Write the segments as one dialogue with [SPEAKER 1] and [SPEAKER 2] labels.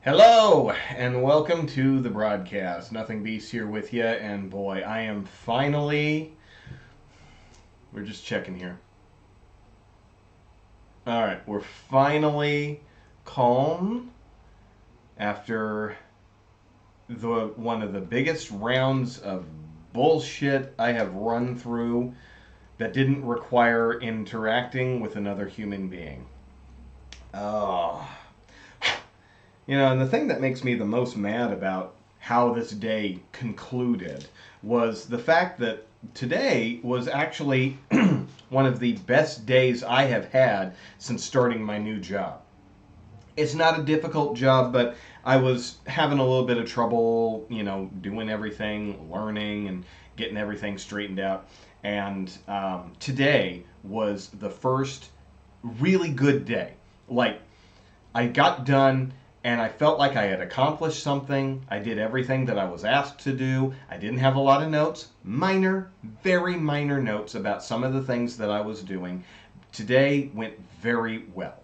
[SPEAKER 1] Hello, and welcome to the broadcast. Nothing Beast here with you, and boy, I am finally. We're just checking here. Alright, we're finally calm after one of the biggest rounds of bullshit I have run through that didn't require interacting with another human being. Oh. And the thing that makes me the most mad about how this day concluded was the fact that today was actually one of the best days I have had since starting my new job. It's not a difficult job, but I was having a little bit of trouble, doing everything, learning, and getting everything straightened out. And today was the first really good day. Like, I got done and I felt like I had accomplished something. I did everything that I was asked to do. I didn't have a lot of notes, very minor notes about some of the things that I was doing. Today went very well.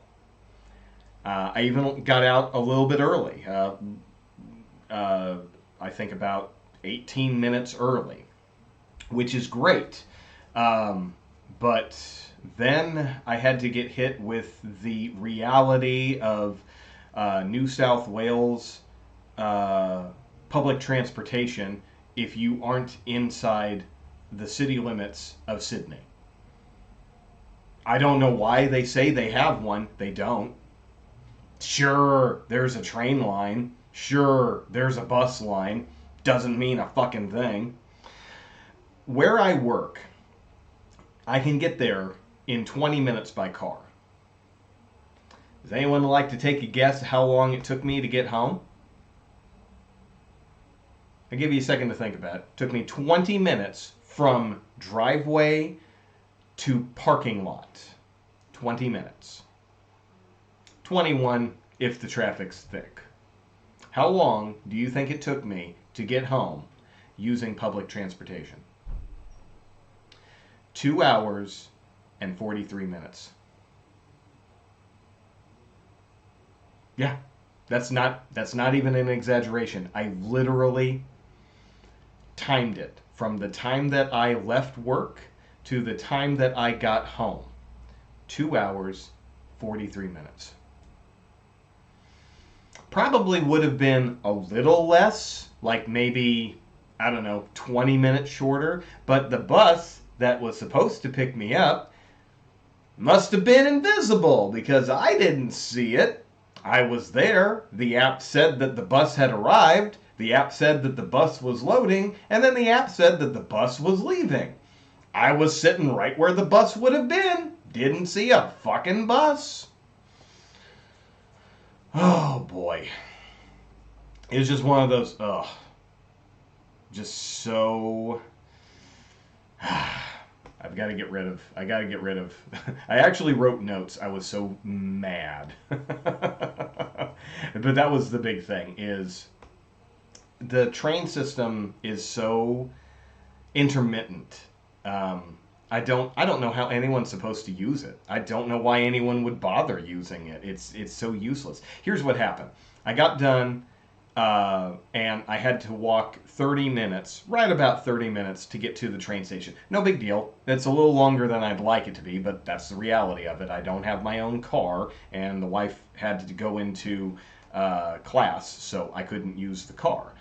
[SPEAKER 1] I even got out a little bit early. I think about 18 minutes early, which is great. But then I had to get hit with the reality of New South Wales public transportation if you aren't inside the city limits of Sydney. I don't know why they say they have one. They don't. Sure, there's a train line. Sure, there's a bus line. Doesn't mean a fucking thing. Where I work, I can get there in 20 minutes by car. Does anyone like to take a guess how long it took me to get home? I'll give you a second to think about it. It took me 20 minutes from driveway to parking lot. 20 minutes. 21 if the traffic's thick. How long do you think it took me to get home using public transportation? 2 hours and 43 minutes. Yeah, that's not even an exaggeration. I literally timed it from the time that I left work to the time that I got home. 2 hours, 43 minutes. Probably would have been a little less, like maybe, 20 minutes shorter, but the bus that was supposed to pick me up must have been invisible because I didn't see it. I was there. The app said that the bus had arrived. The app said that the bus was loading. And then the app said that the bus was leaving. I was sitting right where the bus would have been. Didn't see a fucking bus. Oh, boy. It was just one of those, just so... I gotta get rid of. I actually wrote notes. I was so mad. But that was the big thing, is the train system is so intermittent. I don't know how anyone's supposed to use it. I don't know why anyone would bother using it. It's so useless. Here's what happened. I got done and I had to walk 30 minutes, right about 30 minutes, to get to the train station. No big deal. It's a little longer than I'd like it to be, but that's the reality of it. I don't have my own car, and the wife had to go into class, so I couldn't use the car.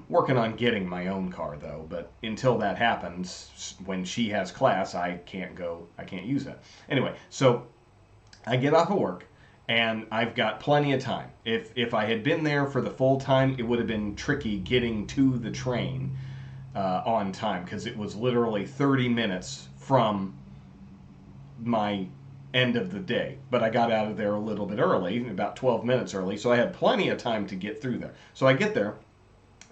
[SPEAKER 1] Working on getting my own car, though, but until that happens, when she has class, I can't use it. Anyway, so I get off of work, and I've got plenty of time. If I had been there for the full time, it would have been tricky getting to the train on time, because it was literally 30 minutes from my end of the day. But I got out of there a little bit early, about 12 minutes early, so I had plenty of time to get through there. So I get there,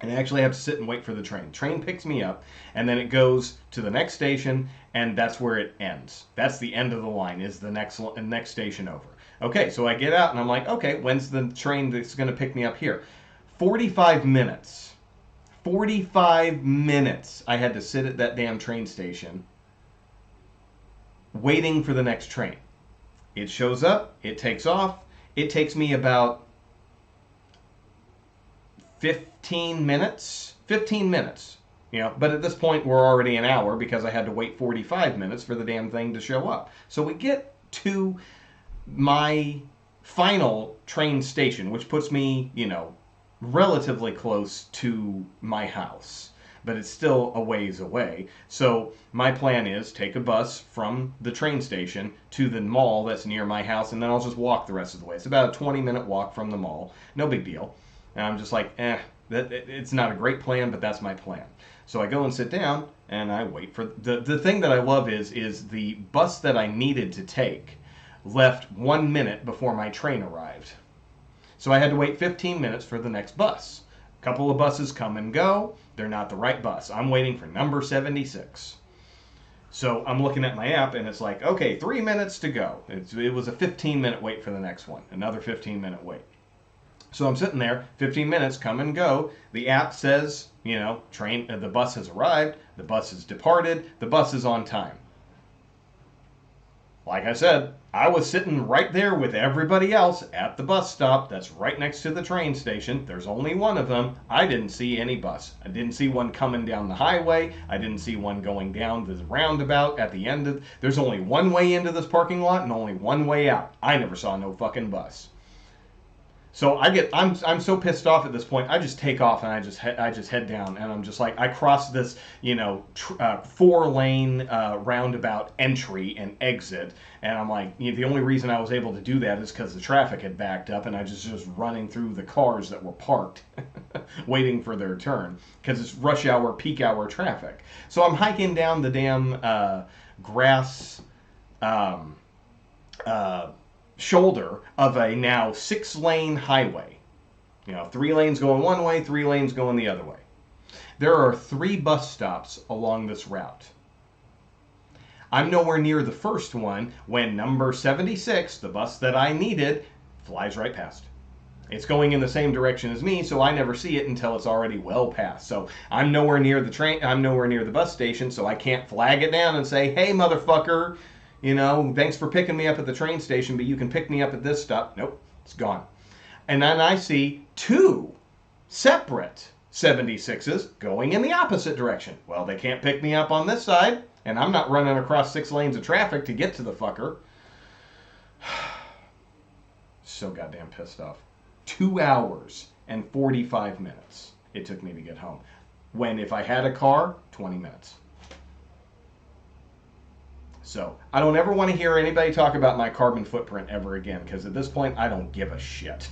[SPEAKER 1] and I actually have to sit and wait for the train. Train picks me up, and then it goes to the next station, and that's where it ends. That's the end of the line, is the next station over. Okay, so I get out, and I'm like, okay, when's the train that's going to pick me up here? 45 minutes. 45 minutes I had to sit at that damn train station waiting for the next train. It shows up, it takes off. It takes me about 15 minutes. 15 minutes. You know, but at this point we're already an hour because I had to wait 45 minutes for the damn thing to show up. So we get to my final train station, which puts me, you know, relatively close to my house, but it's still a ways away. So my plan is take a bus from the train station to the mall that's near my house, and then I'll just walk the rest of the way. It's about a 20-minute walk from the mall. No big deal. And I'm just like, it's not a great plan, but that's my plan. So I go and sit down, and I wait for the thing that I love is the bus that I needed to take left 1 minute before my train arrived. So I had to wait 15 minutes for the next bus. A couple of buses come and go. They're not the right bus. I'm waiting for number 76. So I'm looking at my app, and it's like, okay, 3 minutes to go. It was a 15-minute wait for the next one. Another 15-minute wait. So I'm sitting there, 15 minutes, come and go. The app says, you know, the bus has arrived, the bus has departed, the bus is on time. Like I said, I was sitting right there with everybody else at the bus stop that's right next to the train station. There's only one of them. I didn't see any bus. I didn't see one coming down the highway. I didn't see one going down the roundabout at the end of... There's only one way into this parking lot and only one way out. I never saw no fucking bus. So I'm so pissed off at this point. I just take off and I just head down, and I'm just like, I cross this, you know, 4-lane roundabout entry and exit, and I'm like, you know, the only reason I was able to do that is because the traffic had backed up, and I just running through the cars that were parked, waiting for their turn, because it's rush hour, peak hour traffic. So I'm hiking down the damn grass. Shoulder of a now 6-lane highway. You know, 3 lanes going one way, 3 lanes going the other way. There are 3 bus stops along this route. I'm nowhere near the first one when number 76, the bus that I needed, flies right past. It's going in the same direction as me, so I never see it until it's already well past. So I'm nowhere near the train, I'm nowhere near the bus station, so I can't flag it down and say, hey, motherfucker, you know, thanks for picking me up at the train station, but you can pick me up at this stop. Nope, it's gone. And then I see 2 separate 76s going in the opposite direction. Well, they can't pick me up on this side, and I'm not running across 6 lanes of traffic to get to the fucker. So goddamn pissed off. 2 hours and 45 minutes it took me to get home. When if I had a car, 20 minutes. So, I don't ever want to hear anybody talk about my carbon footprint ever again, because at this point, I don't give a shit.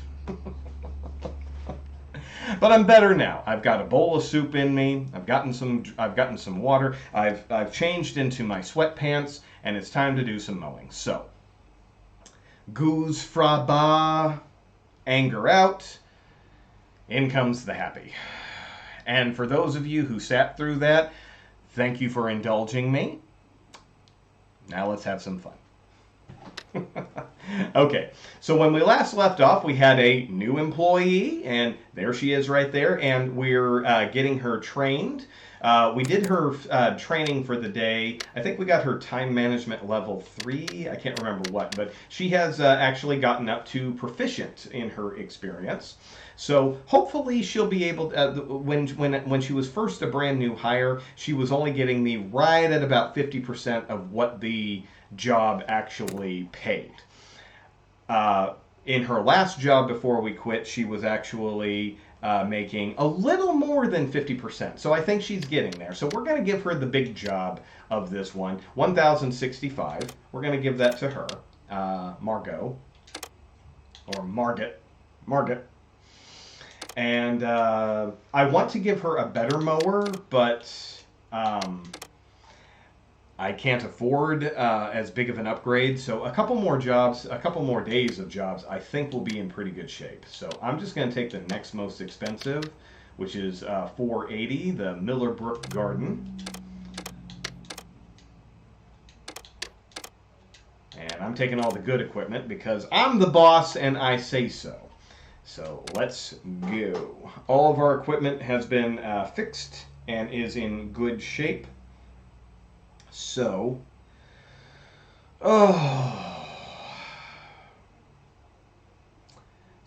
[SPEAKER 1] But I'm better now. I've got a bowl of soup in me. I've gotten some water. I've changed into my sweatpants, and it's time to do some mowing. So, goose fra ba, anger out, in comes the happy. And for those of you who sat through that, thank you for indulging me. Now let's have some fun. Okay, so when we last left off, we had a new employee, and there she is right there, and we're getting her trained. We did her training for the day. I think we got her time management level 3. I can't remember what, but she has actually gotten up to proficient in her experience. So hopefully she'll be able to, when she was first a brand new hire, she was only getting me right at about 50% of what the job actually paid. In her last job before we quit, she was actually making a little more than 50%. So I think she's getting there. So we're going to give her the big job of this one, 1,065. We're going to give that to her, Margot, or Margot. And I want to give her a better mower, but I can't afford as big of an upgrade. So a couple more jobs, a couple more days of jobs, I think we'll be in pretty good shape. So I'm just going to take the next most expensive, which is $480, the Millerbrook Garden. And I'm taking all the good equipment because I'm the boss and I say so. So let's go. All of our equipment has been fixed and is in good shape. So,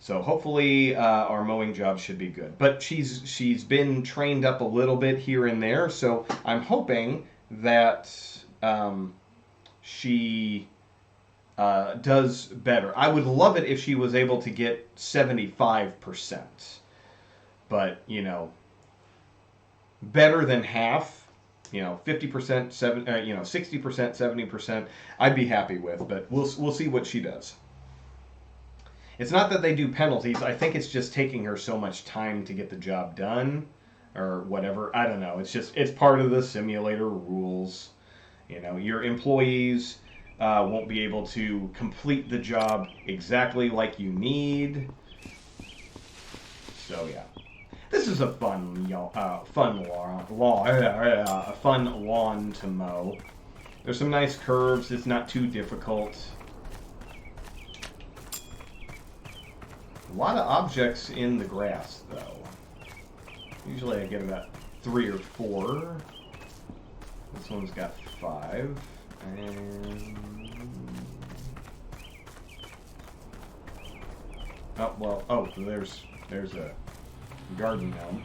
[SPEAKER 1] So hopefully our mowing job should be good. But she's been trained up a little bit here and there, so I'm hoping that she does better. I would love it if she was able to get 75%. But, you know, better than half, you know, 50%, 60%, 70%, I'd be happy with. But we'll see what she does. It's not that they do penalties. I think it's just taking her so much time to get the job done or whatever. I don't know. It's part of the simulator rules. You know, your employees won't be able to complete the job exactly like you need. So yeah, this is a fun lawn to mow. There's some nice curves. It's not too difficult. A lot of objects in the grass, though. Usually I get about 3 or 4. This one's got 5. And... oh, well, oh, there's a garden gnome.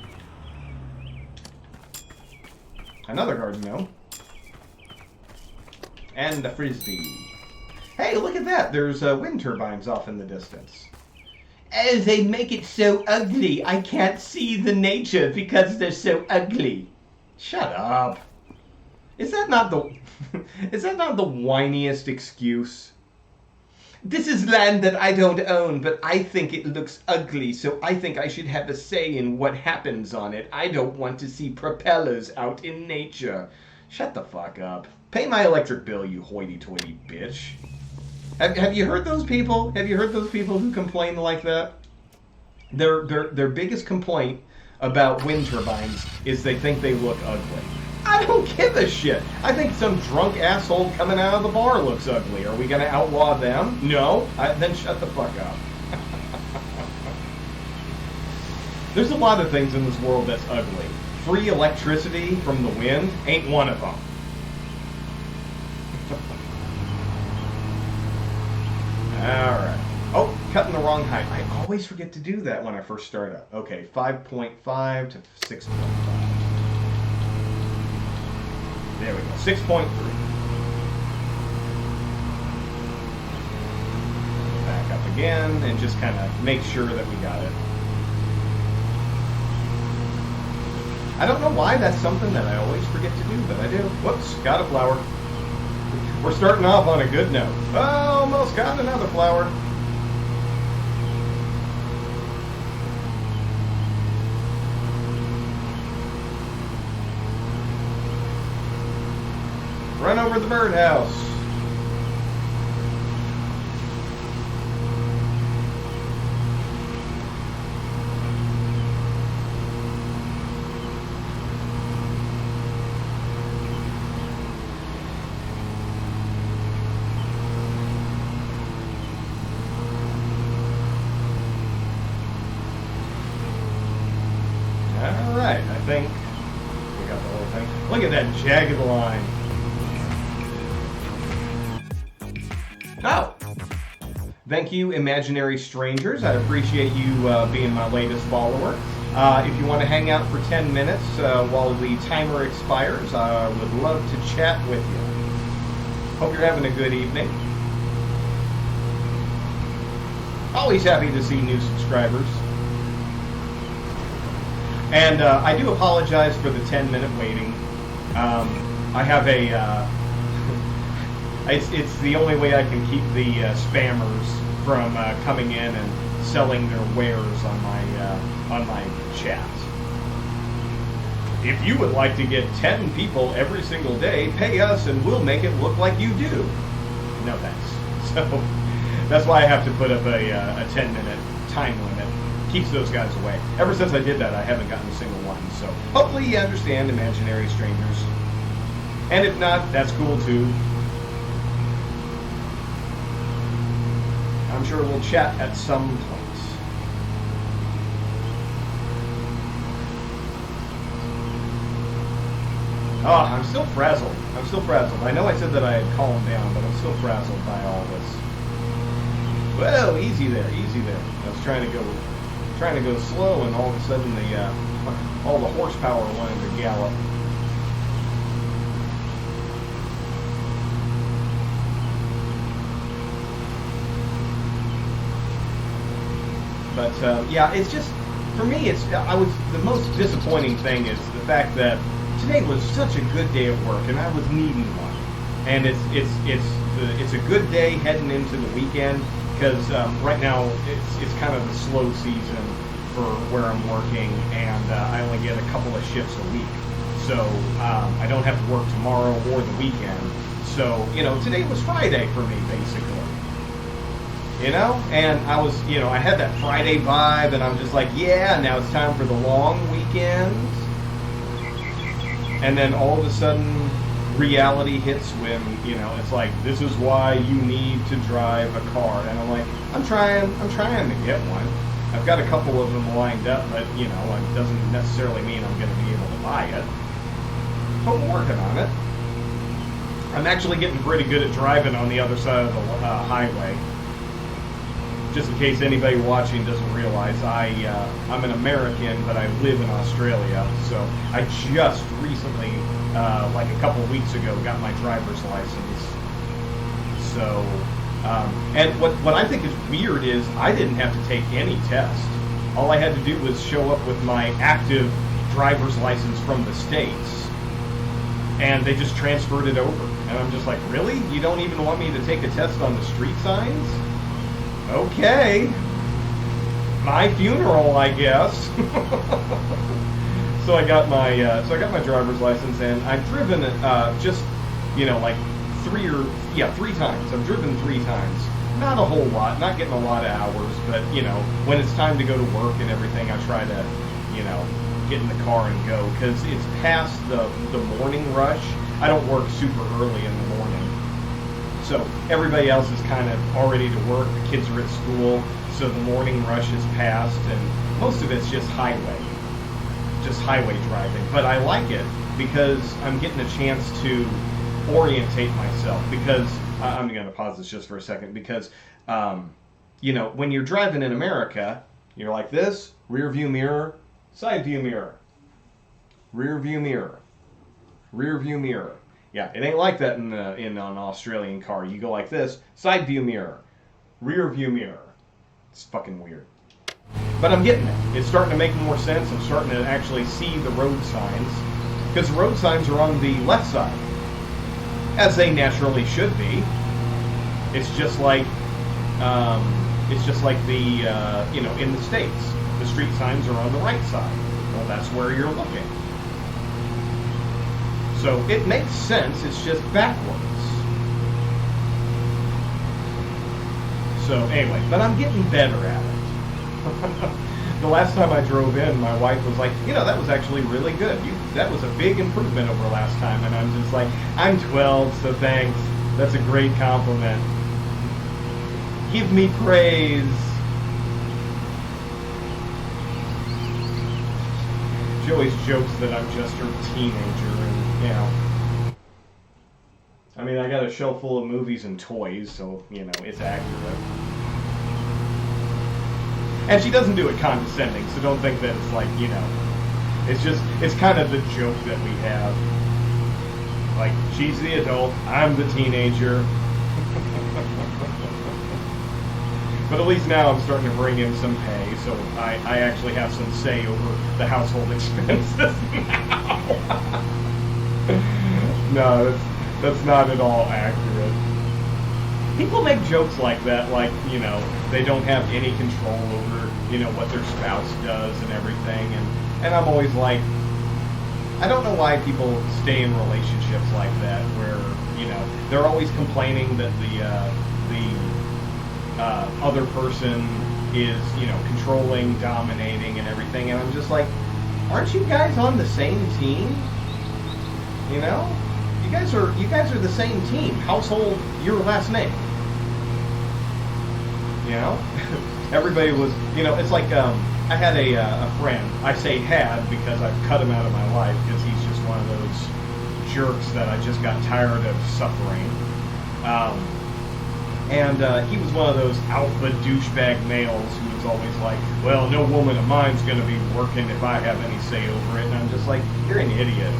[SPEAKER 1] Another garden gnome. And a frisbee. Hey, look at that! There's wind turbines off in the distance. Oh, they make it so ugly. I can't see the nature because they're so ugly. Shut up. Is that not the whiniest excuse? This is land that I don't own, but I think it looks ugly, so I think I should have a say in what happens on it. I don't want to see propellers out in nature. Shut the fuck up. Pay my electric bill, you hoity-toity bitch. Have you heard those people? Have you heard those people who complain like that? Their biggest complaint about wind turbines is they think they look ugly. I don't give a shit. I think some drunk asshole coming out of the bar looks ugly. Are we going to outlaw them? No? Then shut the fuck up. There's a lot of things in this world that's ugly. Free electricity from the wind ain't one of them. Alright. Oh, cutting the wrong height. I always forget to do that when I first start up. Okay, 5.5 to 6.5. There we go. 6.3. Back up again and just kind of make sure that we got it. I don't know why that's something that I always forget to do, but I do. Whoops, got a flower. We're starting off on a good note. Oh, almost got another flower. Run over the birdhouse. Alright, I think we got the whole thing. Look at that jagged line. Oh! Thank you, imaginary strangers. I appreciate you being my latest follower. If you want to hang out for 10 minutes while the timer expires, I would love to chat with you. Hope you're having a good evening. Always happy to see new subscribers. And I do apologize for the 10-minute waiting. I have a... It's the only way I can keep the spammers from coming in and selling their wares on my chat. If you would like to get 10 people every single day, pay us and we'll make it look like you do. No thanks. So that's why I have to put up a 10-minute time limit. Keeps those guys away. Ever since I did that, I haven't gotten a single one. So hopefully you understand, imaginary strangers. And if not, that's cool too. I'm sure we'll chat at some point. Oh, I'm still frazzled. I know I said that I had calmed down, but I'm still frazzled by all this. Whoa, easy there, easy there. I was trying to go slow, and all of a sudden all the horsepower wanted to gallop. But yeah, it's just, for me, the most disappointing thing is the fact that today was such a good day at work, and I was needing one. And it's a good day heading into the weekend, because right now it's kind of the slow season for where I'm working, and I only get a couple of shifts a week. So I don't have to work tomorrow or the weekend. So, today was Friday for me, basically. And I was, I had that Friday vibe, and I'm just like, yeah, now it's time for the long weekend. And then all of a sudden, reality hits when, it's like, this is why you need to drive a car. And I'm like, I'm trying to get one. I've got a couple of them lined up, but, it doesn't necessarily mean I'm going to be able to buy it. But we're working on it. I'm actually getting pretty good at driving on the other side of the highway. Just in case anybody watching doesn't realize, I'm an American, but I live in Australia. So I just recently, like a couple of weeks ago, got my driver's license. So, and what I think is weird is I didn't have to take any test. All I had to do was show up with my active driver's license from the States, and they just transferred it over. And I'm just like, really? You don't even want me to take a test on the street signs? Okay, my funeral, I guess. So I got my driver's license, and I've driven just like three times. I've driven 3 times. Not a whole lot, not getting a lot of hours, but when it's time to go to work and everything, I try to get in the car and go, because it's past the morning rush. I don't work super early in the morning. So everybody else is kind of already to work, the kids are at school, so the morning rush is past, and most of it's just highway driving. But I like it because I'm getting a chance to orientate myself, because I'm going to pause this just for a second, because when you're driving in America, you're like this: rear view mirror, side view mirror, rear view mirror, rear view mirror. Yeah, it ain't like that in an Australian car. You go like this: side view mirror, rear view mirror. It's fucking weird. But I'm getting it. It's starting to make more sense. I'm starting to actually see the road signs, because the road signs are on the left side, as they naturally should be. It's just like the in the States, the street signs are on the right side. Well, that's where you're looking. So it makes sense, it's just backwards. So anyway, but I'm getting better at it. The last time I drove in, my wife was like, that was actually really good. That was a big improvement over last time. And I'm just like, I'm 12, so thanks. That's a great compliment. Give me praise. She always jokes that I'm just her teenager, and I mean, I got a shelf full of movies and toys, so it's accurate. And she doesn't do it condescending, so don't think that it's like it's kind of the joke that we have. Like, she's the adult, I'm the teenager. But at least now I'm starting to bring in some pay, so I actually have some say over the household expenses now. No, that's not at all accurate. People make jokes like that, like, they don't have any control over, what their spouse does and everything, and I'm always like, I don't know why people stay in relationships like that, where, they're always complaining that the other person is, controlling, dominating, and everything, and I'm just like, aren't you guys on the same team? You guys are the same team. Household, your last name. Everybody was, it's like, I had a friend. I say had because I've cut him out of my life, because he's just one of those jerks that I just got tired of suffering. And he was one of those alpha douchebag males who was always like, well, no woman of mine's going to be working if I have any say over it. And I'm just like, you're an idiot.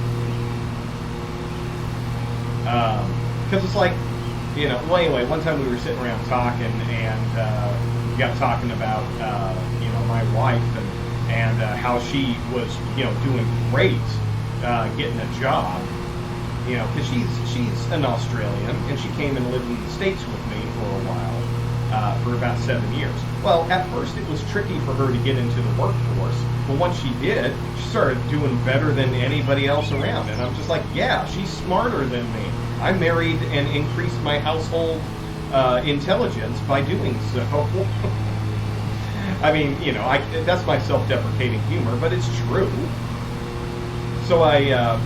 [SPEAKER 1] Because it's like, you know, well, anyway, one time we were sitting around talking, and we got talking about, you know, my wife and how she was, you know, doing great getting a job. You know, because she's an Australian, and she came and lived in the States with me for a while, for about 7 years. Well, at first it was tricky for her to get into the workforce, but once she did, she started doing better than anybody else around. And I'm just like, yeah, she's smarter than me. I married and increased my household intelligence by doing so. I mean, you know, that's my self-deprecating humor, but it's true. So I,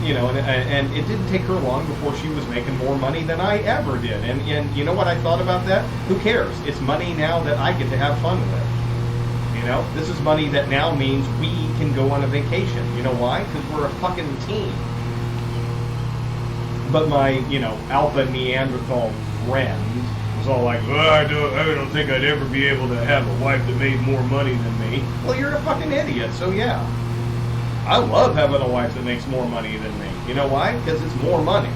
[SPEAKER 1] you know, and it didn't take her long before she was making more money than I ever did. And you know what I thought about that? Who cares? It's money now that I get to have fun with. You know, this is money that now means we can go on a vacation. You know why? Because we're a fucking team. But my, you know, alpha Neanderthal friend was all like, well, I don't think I'd ever be able to have a wife that made more money than me. Well, you're a fucking idiot, so yeah. I love having a wife that makes more money than me. You know why? Because it's more money.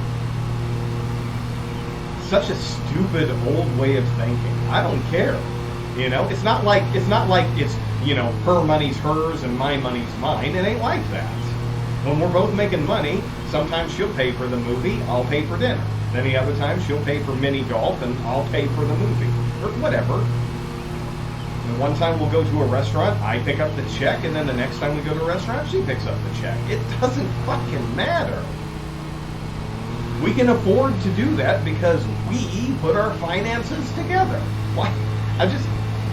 [SPEAKER 1] Such a stupid old way of thinking. I don't care. You know, it's not like it's, you know, her money's hers and my money's mine. It ain't like that. When we're both making money, sometimes she'll pay for the movie, I'll pay for dinner. Then the other time she'll pay for mini golf and I'll pay for the movie. Or whatever. And one time we'll go to a restaurant, I pick up the check, and then the next time we go to a restaurant, she picks up the check. It doesn't fucking matter. We can afford to do that because we put our finances together. Why?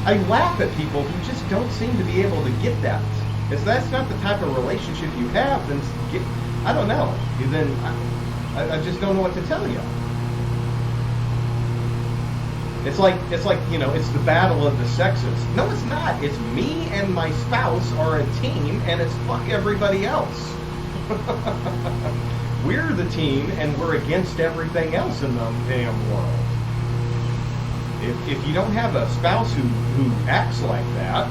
[SPEAKER 1] I laugh at people who just don't seem to be able to get that. If that's not the type of relationship you have, then I don't know. Then I just don't know what to tell you. It's like, you know, it's the battle of the sexes. No, it's not. It's me and my spouse are a team, and it's fuck everybody else. We're the team, and we're against everything else in the damn world. If you don't have a spouse who acts like that,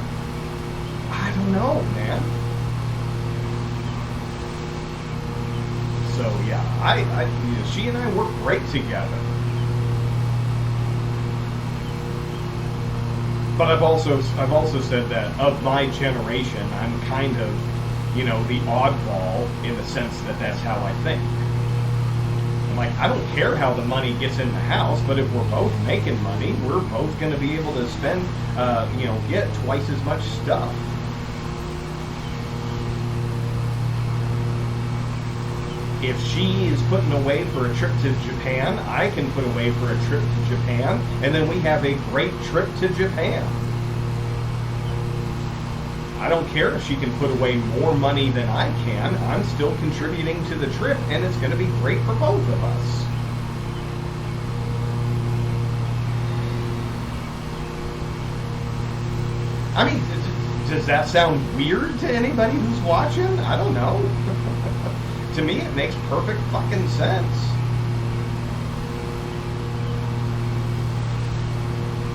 [SPEAKER 1] I don't know, man. So yeah, you know, she and I work great together. But I've also said that of my generation, I'm kind of, you know, the oddball in the sense that that's how I think. I'm like, I don't care how the money gets in the house, but if we're both making money, we're both going to be able to spend, you know, get twice as much stuff. If she is putting away for a trip to Japan, I can put away for a trip to Japan, and then we have a great trip to Japan. I don't care if she can put away more money than I can. I'm still contributing to the trip, and it's going to be great for both of us. I mean, does that sound weird to anybody who's watching? I don't know. To me, it makes perfect fucking sense.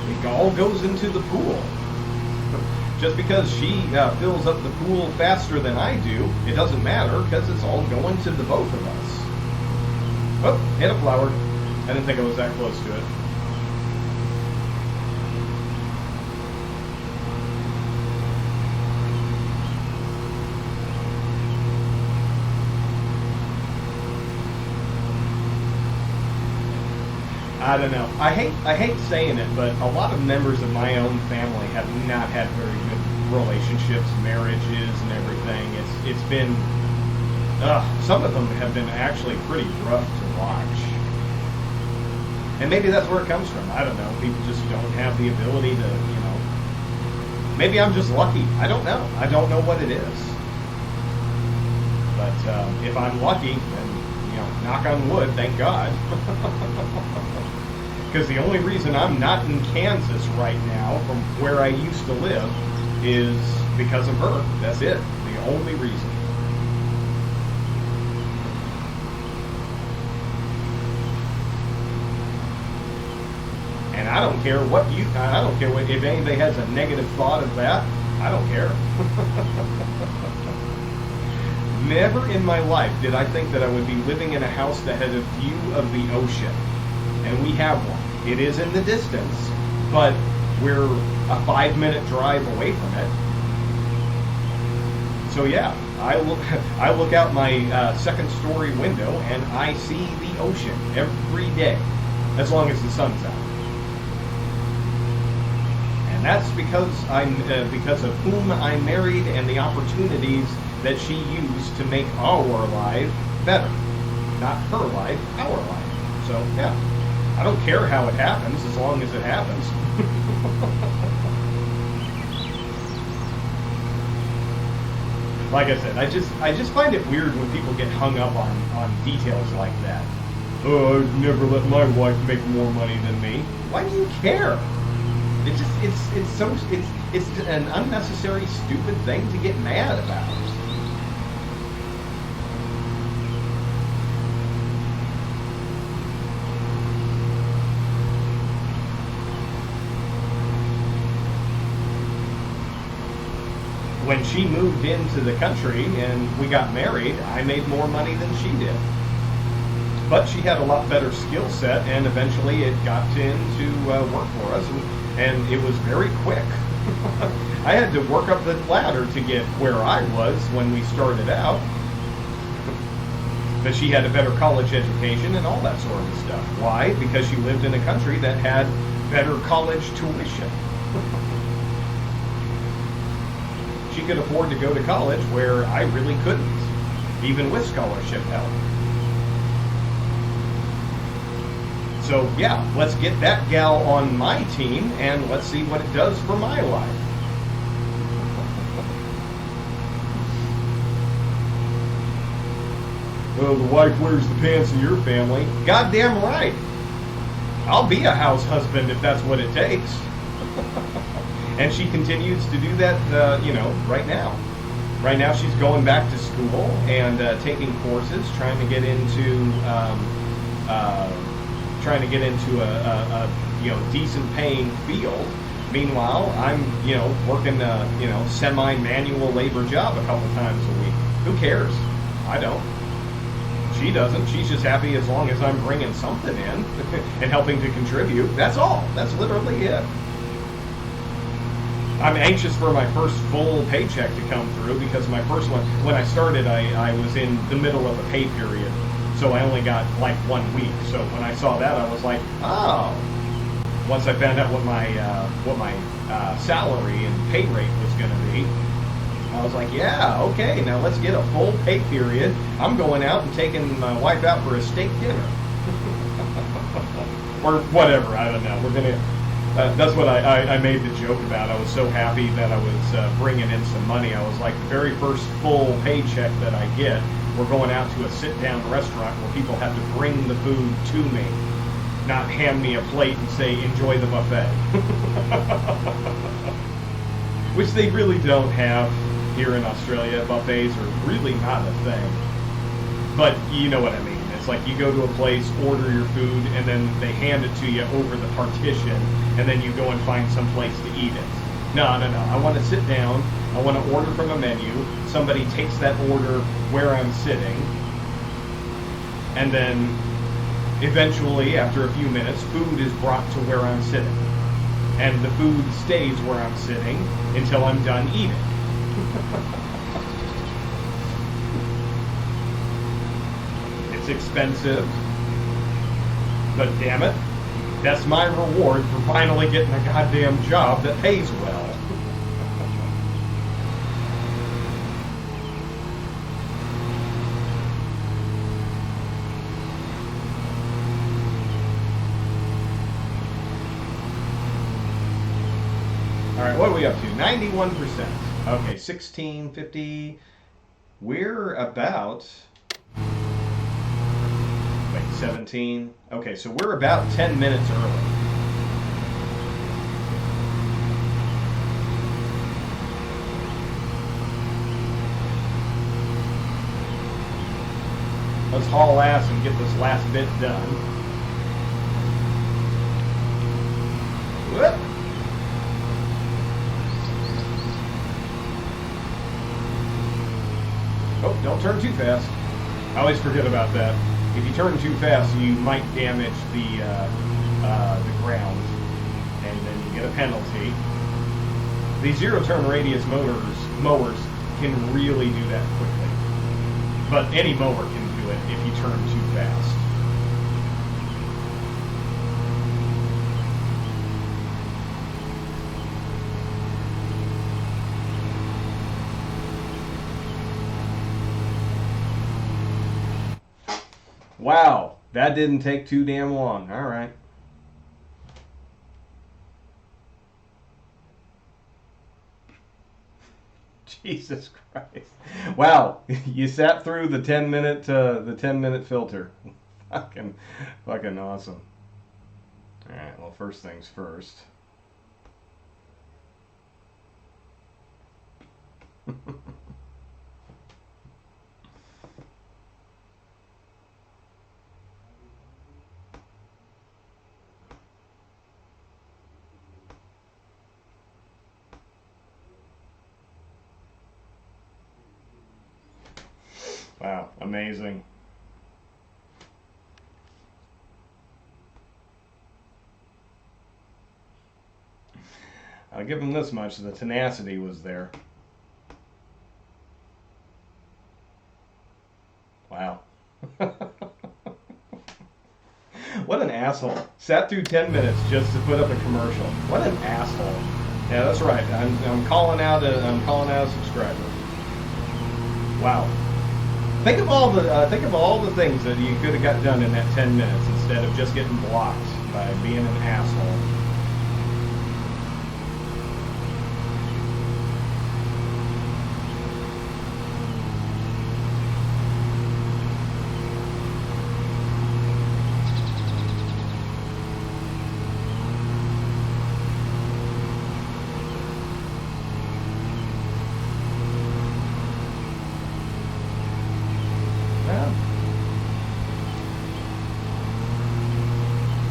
[SPEAKER 1] It all goes into the pool. Just because she fills up the pool faster than I do, it doesn't matter because it's all going to the both of us. Oh, hit a flower. I didn't think I was that close to it. I don't know. I hate saying it, but a lot of members of my own family have not had very good relationships, marriages, and everything. It's been some of them have been actually pretty rough to watch. And maybe that's where it comes from. I don't know. People just don't have the ability to, you know. Maybe I'm just lucky. I don't know. I don't know what it is. But if I'm lucky, then, you know, knock on wood, thank God. Because the only reason I'm not in Kansas right now from where I used to live is because of her. That's it. The only reason. And I don't care what I don't care if anybody has a negative thought of that. I don't care. Never in my life did I think that I would be living in a house that had a view of the ocean. And we have one. It is in the distance, but we're a 5-minute drive away from it. So yeah, I look out my second story window and I see the ocean every day, as long as the sun's out. And that's because of whom I married and the opportunities that she used to make our life better. Not her life, our life. So yeah, I don't care how it happens as long as it happens. Like I said, I just find it weird when people get hung up on details like that. Oh, I'd never let my wife make more money than me. Why do you care? It's an unnecessary, stupid thing to get mad about. When she moved into the country and we got married, I made more money than she did. But she had a lot better skill set, and eventually it got into work for us, and it was very quick. I had to work up the ladder to get where I was when we started out. But she had a better college education and all that sort of stuff. Why? Because she lived in a country that had better college tuition. She could afford to go to college where I really couldn't, even with scholarship help. So yeah, let's get that gal on my team and let's see what it does for my life. Well, the wife wears the pants in your family. Goddamn right. I'll be a house husband if that's what it takes. And she continues to do that, right now. Right now she's going back to school and taking courses, trying to get into a decent paying field. Meanwhile, I'm working semi-manual labor job a couple times a week. Who cares? I don't. She doesn't. She's just happy as long as I'm bringing something in and helping to contribute. That's all. That's literally it. I'm anxious for my first full paycheck to come through because my first one, when I started, I was in the middle of a pay period. So I only got like 1 week. So when I saw that, I was like, oh. Once I found out what my salary and pay rate was going to be, I was like, yeah, okay, now let's get a full pay period. I'm going out and taking my wife out for a steak dinner. Or whatever, I don't know. We're going to... that's what I made the joke about. I was so happy that I was bringing in some money. I was like, the very first full paycheck that I get, we're going out to a sit-down restaurant where people have to bring the food to me, not hand me a plate and say, enjoy the buffet. Which they really don't have here in Australia. Buffets are really not a thing. But you know what I mean. It's like you go to a place, order your food, and then they hand it to you over the partition, and then you go and find some place to eat it. No. I want to sit down. I want to order from a menu. Somebody takes that order where I'm sitting. And then, eventually, after a few minutes, food is brought to where I'm sitting. And the food stays where I'm sitting until I'm done eating. It's expensive, but damn it, that's my reward for finally getting a goddamn job that pays well. All right, what are we up to? 91%. Okay, 1650. We're about... 17. Okay, so we're about 10 minutes early. Let's haul ass and get this last bit done. don't turn too fast. I always forget about that. If you turn too fast, you might damage the ground, and then you get a penalty. These zero-turn radius mowers can really do that quickly. But any mower can do it if you turn too fast. Wow, that didn't take too damn long. All right. Jesus Christ! Wow, you sat through the 10-minute filter. fucking awesome. All right. Well, first things first. Wow, amazing. I'll give him this much, the tenacity was there. Wow. What an asshole. Sat through 10 minutes just to put up a commercial. What an asshole. Yeah, that's right. I'm calling out a subscriber. Wow. Think of all the things that you could have got done in that 10 minutes instead of just getting blocked by being an asshole.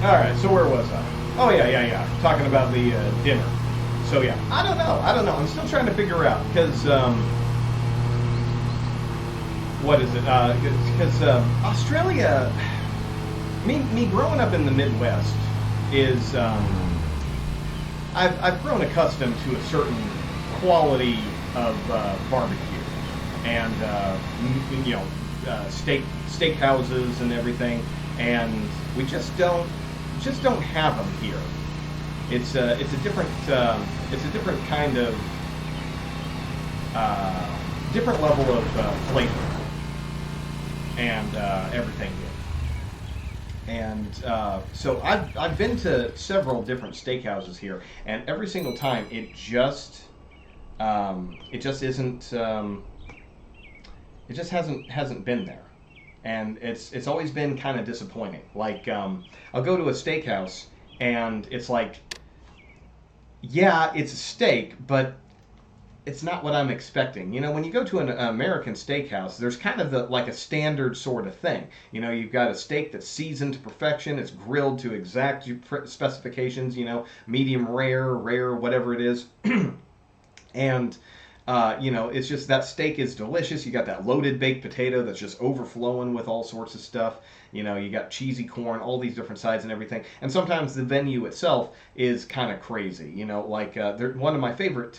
[SPEAKER 1] All right, so where was I? Oh yeah. Talking about the dinner. So yeah, I don't know. I'm still trying to figure out because what is it? Because Australia, me growing up in the Midwest is I've grown accustomed to a certain quality of barbecue and steakhouses and everything, and we just don't have them here. It's a different kind of different level of flavor and everything here. And so I've been to several different steakhouses here, and every single time it just isn't it just hasn't been there. And it's always been kind of disappointing. Like I'll go to a steakhouse and it's like, yeah, it's a steak, but it's not what I'm expecting. You know, when you go to an American steakhouse, there's kind of like a standard sort of thing. You know, you've got a steak that's seasoned to perfection, it's grilled to exact specifications. You know, medium rare, whatever it is, and it's just that steak is delicious. You got that loaded baked potato that's just overflowing with all sorts of stuff. You know, you got cheesy corn, all these different sides and everything. And sometimes the venue itself is kind of crazy. You know, like one of my favorite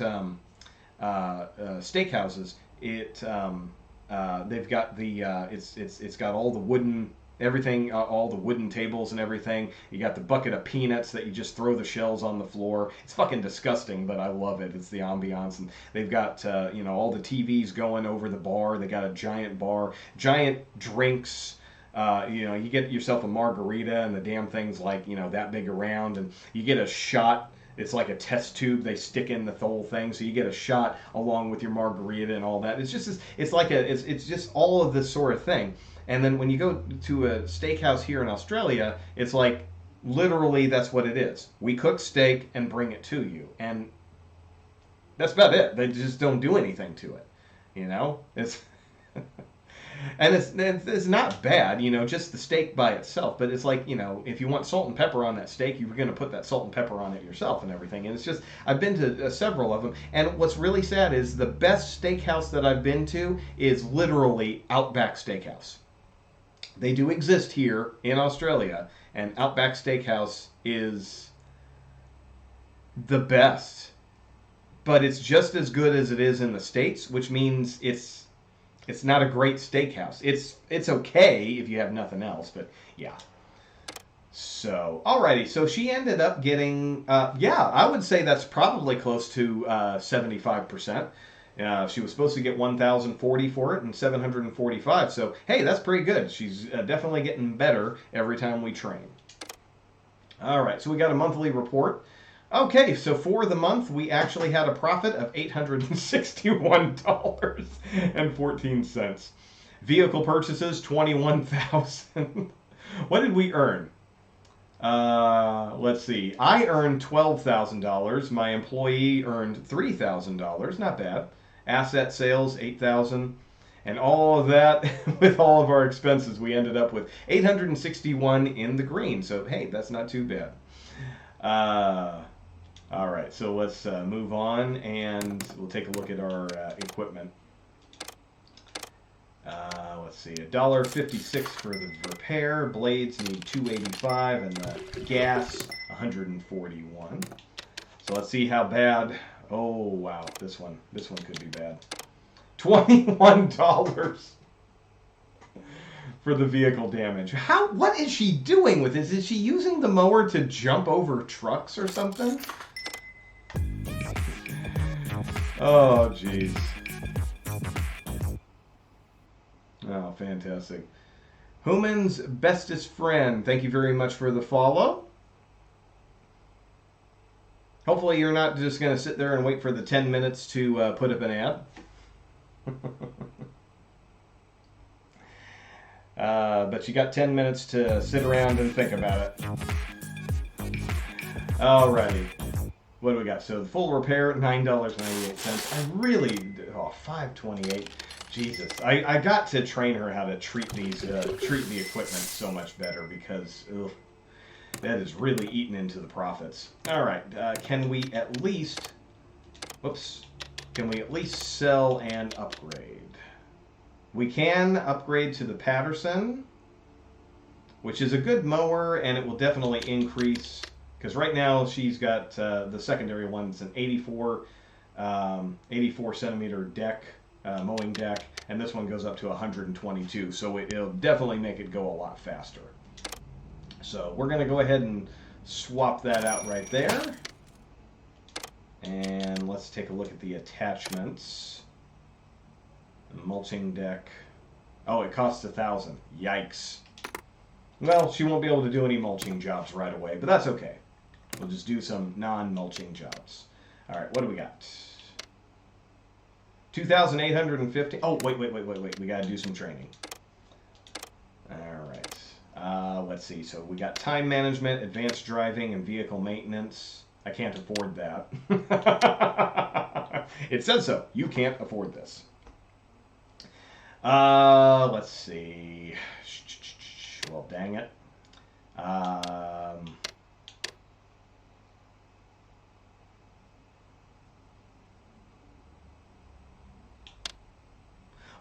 [SPEAKER 1] steakhouses. They've got the it's got all the wooden. Everything, all the wooden tables and everything. You got the bucket of peanuts that you just throw the shells on the floor. It's fucking disgusting, but I love it. It's the ambiance, and they've got all the TVs going over the bar. They got a giant bar, giant drinks. You get yourself a margarita, and the damn thing's like that big around, and you get a shot. It's like a test tube they stick in the whole thing, so you get a shot along with your margarita and all that. It's just it's just all of this sort of thing. And then when you go to a steakhouse here in Australia, it's like literally that's what it is. We cook steak and bring it to you, and that's about it. They just don't do anything to it. You know, it's And it's not bad, just the steak by itself. But it's like, if you want salt and pepper on that steak, you're going to put that salt and pepper on it yourself and everything. And it's just, I've been to several of them. And what's really sad is the best steakhouse that I've been to is literally Outback Steakhouse. They do exist here in Australia, and Outback Steakhouse is the best. But it's just as good as it is in the States, which means it's not a great steakhouse. It's okay if you have nothing else, but yeah. So, alrighty. So she ended up getting, yeah, I would say that's probably close to 75%. She was supposed to get 1,040 for it and 745. So, hey, that's pretty good. She's definitely getting better every time we train. All right, so we got a monthly report. Okay, so for the month, we actually had a profit of $861.14. Vehicle purchases, $21,000. What did we earn? Let's see. I earned $12,000. My employee earned $3,000. Not bad. Asset sales, $8,000. And all of that, with all of our expenses, we ended up with $861 in the green. So, hey, that's not too bad. All right, so let's move on, and we'll take a look at our equipment. Let's see, $1.56 for the repair. Blades need $2.85, and the gas $141. So let's see how bad. Oh wow, this one could be bad. $21 for the vehicle damage. What is she doing with this? Is she using the mower to jump over trucks or something? Oh, jeez. Oh, fantastic. Human's bestest friend, thank you very much for the follow. Hopefully you're not just going to sit there and wait for the 10 minutes to put up an ad. But you got 10 minutes to sit around and think about it. Alrighty. What do we got? So the full repair, $9.98. I really, $5.28. Jesus, I got to train her how to treat the equipment so much better because that is really eating into the profits. All right, can we at least sell and upgrade? We can upgrade to the Patterson, which is a good mower, and it will definitely increase. Because right now she's got the secondary one. It's an 84 centimeter deck, mowing deck, and this one goes up to 122. So it'll definitely make it go a lot faster. So we're going to go ahead and swap that out right there. And let's take a look at the attachments. The mulching deck. Oh, it costs $1,000. Yikes. Well, she won't be able to do any mulching jobs right away, but that's okay. We'll just do some non-mulching jobs. All right, what do we got? 2,850. Oh, wait. We got to do some training. All right. Let's see. So we got time management, advanced driving, and vehicle maintenance. I can't afford that. It says so. You can't afford this. Let's see. Well, dang it.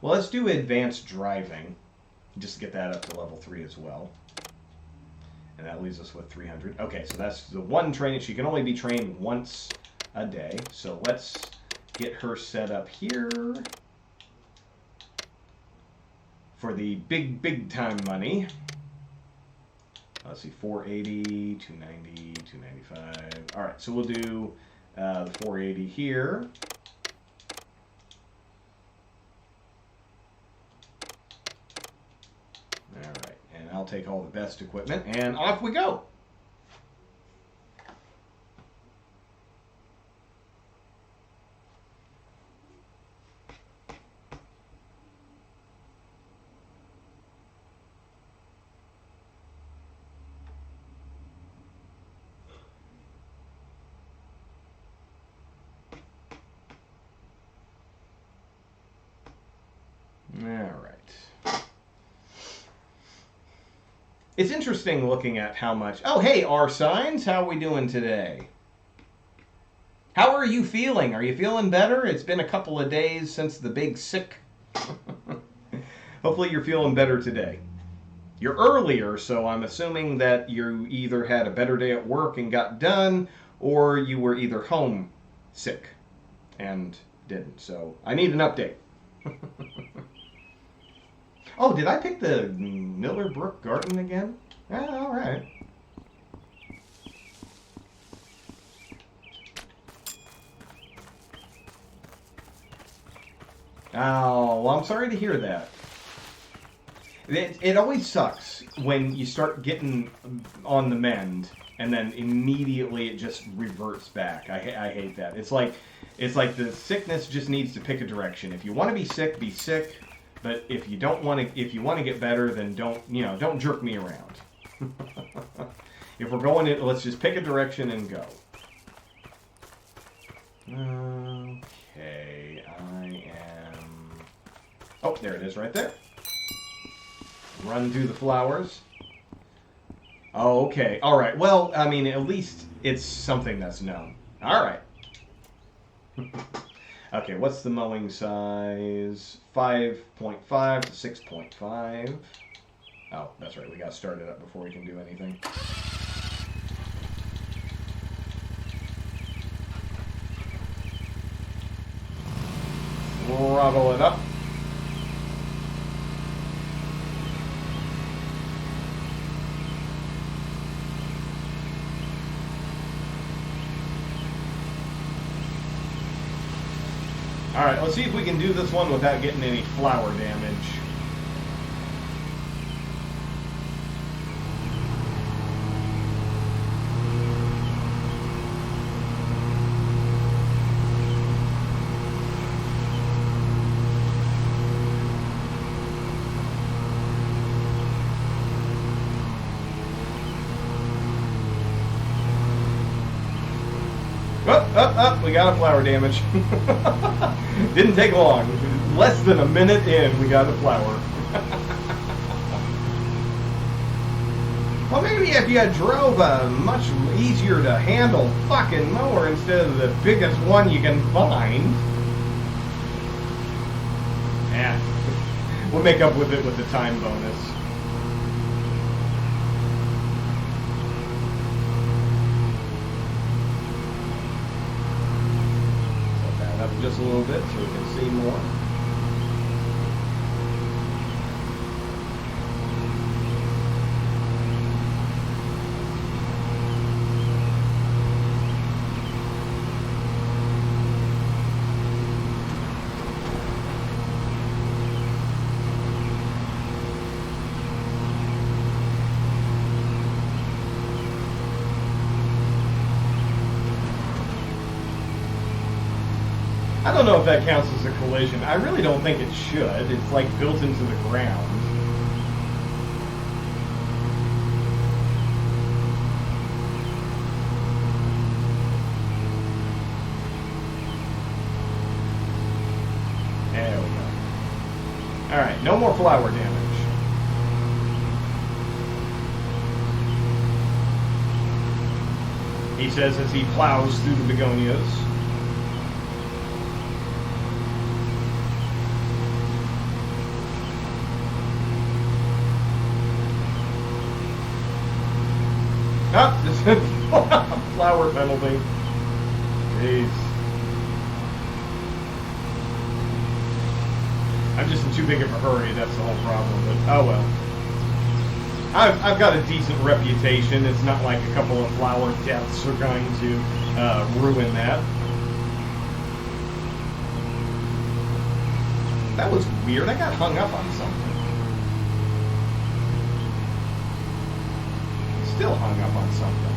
[SPEAKER 1] Well, let's do advanced driving, just to get that up to level 3 as well. And that leaves us with 300. Okay, so that's the one training. She can only be trained once a day. So let's get her set up here for the big time money. Let's see, 480, 290, 295. All right, so we'll do the 480 here. All right, and I'll take all the best equipment, and off we go. All right. It's interesting looking at how much. Oh, hey, R Signs, how are we doing today? How are you feeling? Are you feeling better? It's been a couple of days since the big sick. Hopefully you're feeling better today. You're earlier, so I'm assuming that you either had a better day at work and got done, or you were either home sick and didn't. So I need an update. Oh, did I pick the Miller Brook Garden again? All right. Oh, well, I'm sorry to hear that. It always sucks when you start getting on the mend and then immediately it just reverts back. I hate that. It's like the sickness just needs to pick a direction. If you want to be sick, be sick. But if you don't want to, if you want to get better, then don't jerk me around. If we're going in, let's just pick a direction and go. Okay, I am. Oh, there it is, right there. Run through the flowers. Oh, okay. All right. Well, I mean, at least it's something that's known. All right. Okay, what's the mowing size? 5.5 to 6.5. Oh, that's right. We got to start it up before we can do anything. Throttle it up. Alright, let's see if we can do this one without getting any flower damage. Up, we got a flower damage. Didn't take long. Less than a minute in, we got a flower. Well, maybe if you drove a much easier to handle fucking mower instead of the biggest one you can find. Yeah. We'll make up with it with the time bonus. Just a little bit so we can see more. I don't know if that counts as a collision. I really don't think it should. It's like built into the ground. There we go. Alright, no more flower damage. He says as he plows through the begonias. Ah, this is flower penalty. Jeez. I'm just in too big of a hurry, that's the whole problem, but oh well. I've got a decent reputation. It's not like a couple of flower deaths are going to ruin that. That was weird. I got hung up on something. Still hung up on something.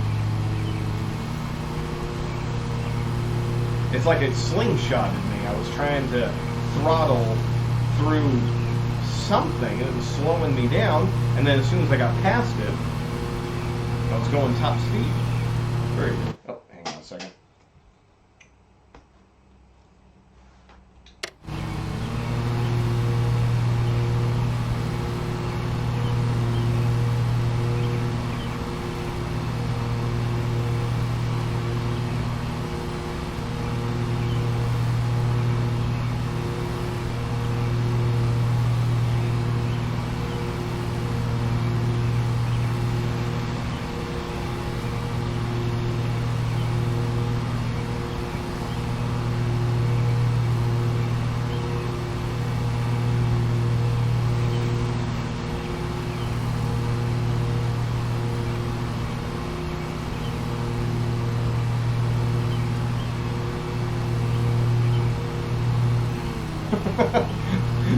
[SPEAKER 1] It's like it slingshotted me. I was trying to throttle through something and it was slowing me down, and then as soon as I got past it, I was going top speed. Very good. Oh, hang on a second.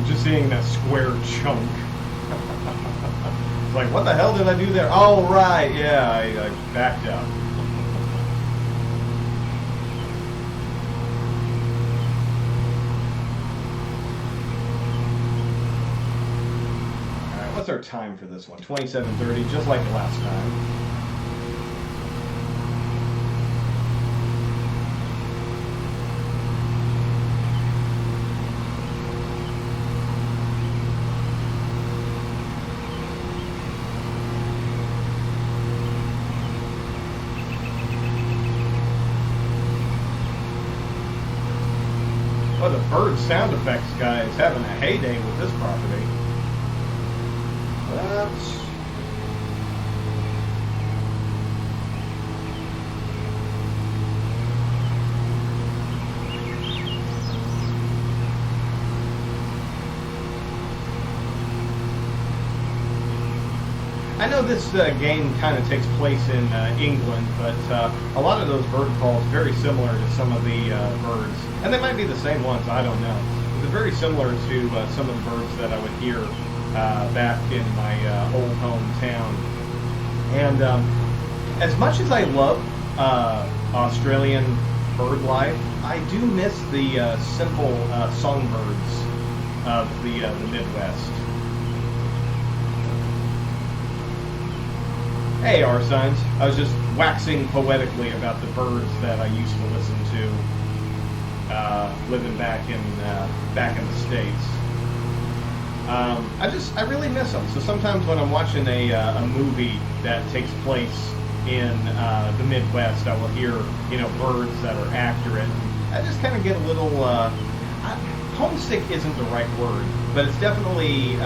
[SPEAKER 1] Just seeing that square chunk. It's like, what the hell did I do there? Oh, right, yeah, I backed out. Alright, what's our time for this one? 27:30, just like the last time. Well, the bird sound effects guy is having a heyday with this property. That's... I know this game kind of takes place in England, but a lot of those bird calls very similar to some of the birds. And they might be the same ones, I don't know. They're very similar to some of the birds that I would hear back in my old hometown. And as much as I love Australian bird life, I do miss the simple songbirds of the Midwest. Hey, R-Signs. I was just waxing poetically about the birds that I used to listen to living back in the States. I really miss them. So sometimes when I'm watching a movie that takes place in the Midwest, I will hear, birds that are accurate. I just kind of get a little homesick isn't the right word, but it's definitely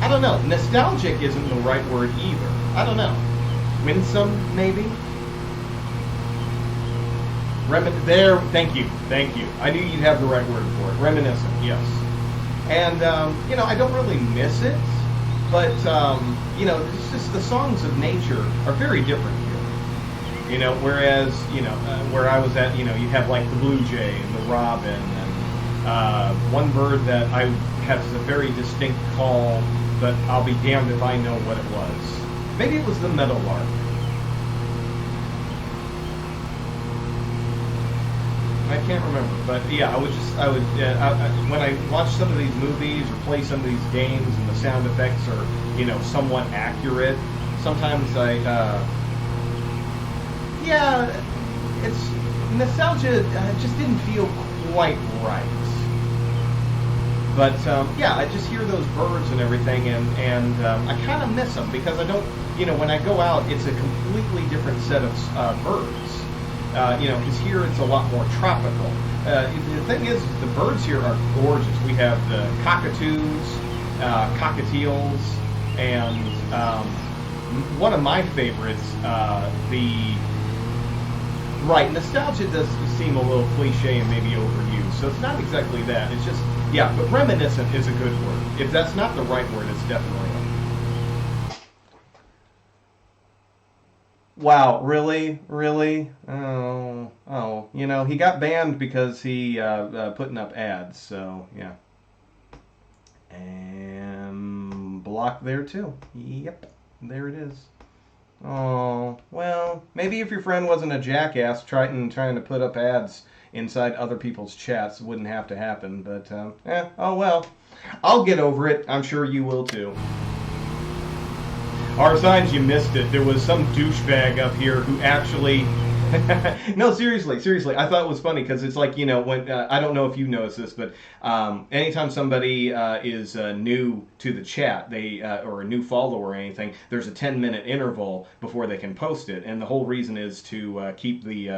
[SPEAKER 1] I don't know. Nostalgic isn't the right word either. I don't know. Winsome, maybe? There, thank you. I knew you'd have the right word for it. Reminiscent, yes. And, I don't really miss it, but, it's just the songs of nature are very different here. Whereas, where I was at, you have like the blue jay and the robin, and one bird that has a very distinct call, but I'll be damned if I know what it was. Maybe it was the meadowlark. I can't remember, but yeah, when I watch some of these movies or play some of these games and the sound effects are, somewhat accurate, sometimes it's nostalgia just didn't feel quite right. But I just hear those birds and everything, and I kind of miss them because I don't, when I go out, it's a completely different set of birds. Because here it's a lot more tropical. The thing is, the birds here are gorgeous. We have the cockatoos, cockatiels, and one of my favorites, nostalgia does seem a little cliche and maybe overused, so it's not exactly that. It's just, but reminiscent is a good word. If that's not the right word, it's definitely not. Wow, really? Oh, he got banned because he putting up ads, so yeah. And blocked there too. Yep, there it is. Oh, well, maybe if your friend wasn't a jackass trying to put up ads inside other people's chats, it wouldn't have to happen, but oh well. I'll get over it. I'm sure you will too. R-Signs, you missed it. There was some douchebag up here who actually... No, seriously. I thought it was funny because it's like, when I don't know if you noticed this, but anytime somebody is new to the chat, or a new follower or anything, there's a 10-minute interval before they can post it, and the whole reason is to keep the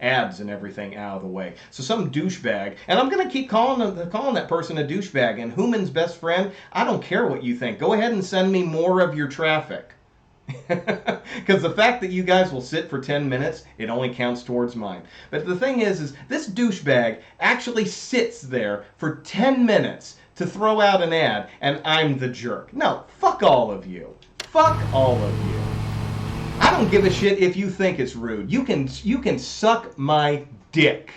[SPEAKER 1] ads and everything out of the way. So some douchebag, and I'm going to keep calling that person a douchebag, and Human's best friend, I don't care what you think. Go ahead and send me more of your traffic. Because the fact that you guys will sit for 10 minutes, it only counts towards mine. But the thing is this douchebag actually sits there for 10 minutes to throw out an ad, and I'm the jerk. No, fuck all of you. Fuck all of you. I don't give a shit if you think it's rude. You can suck my dick.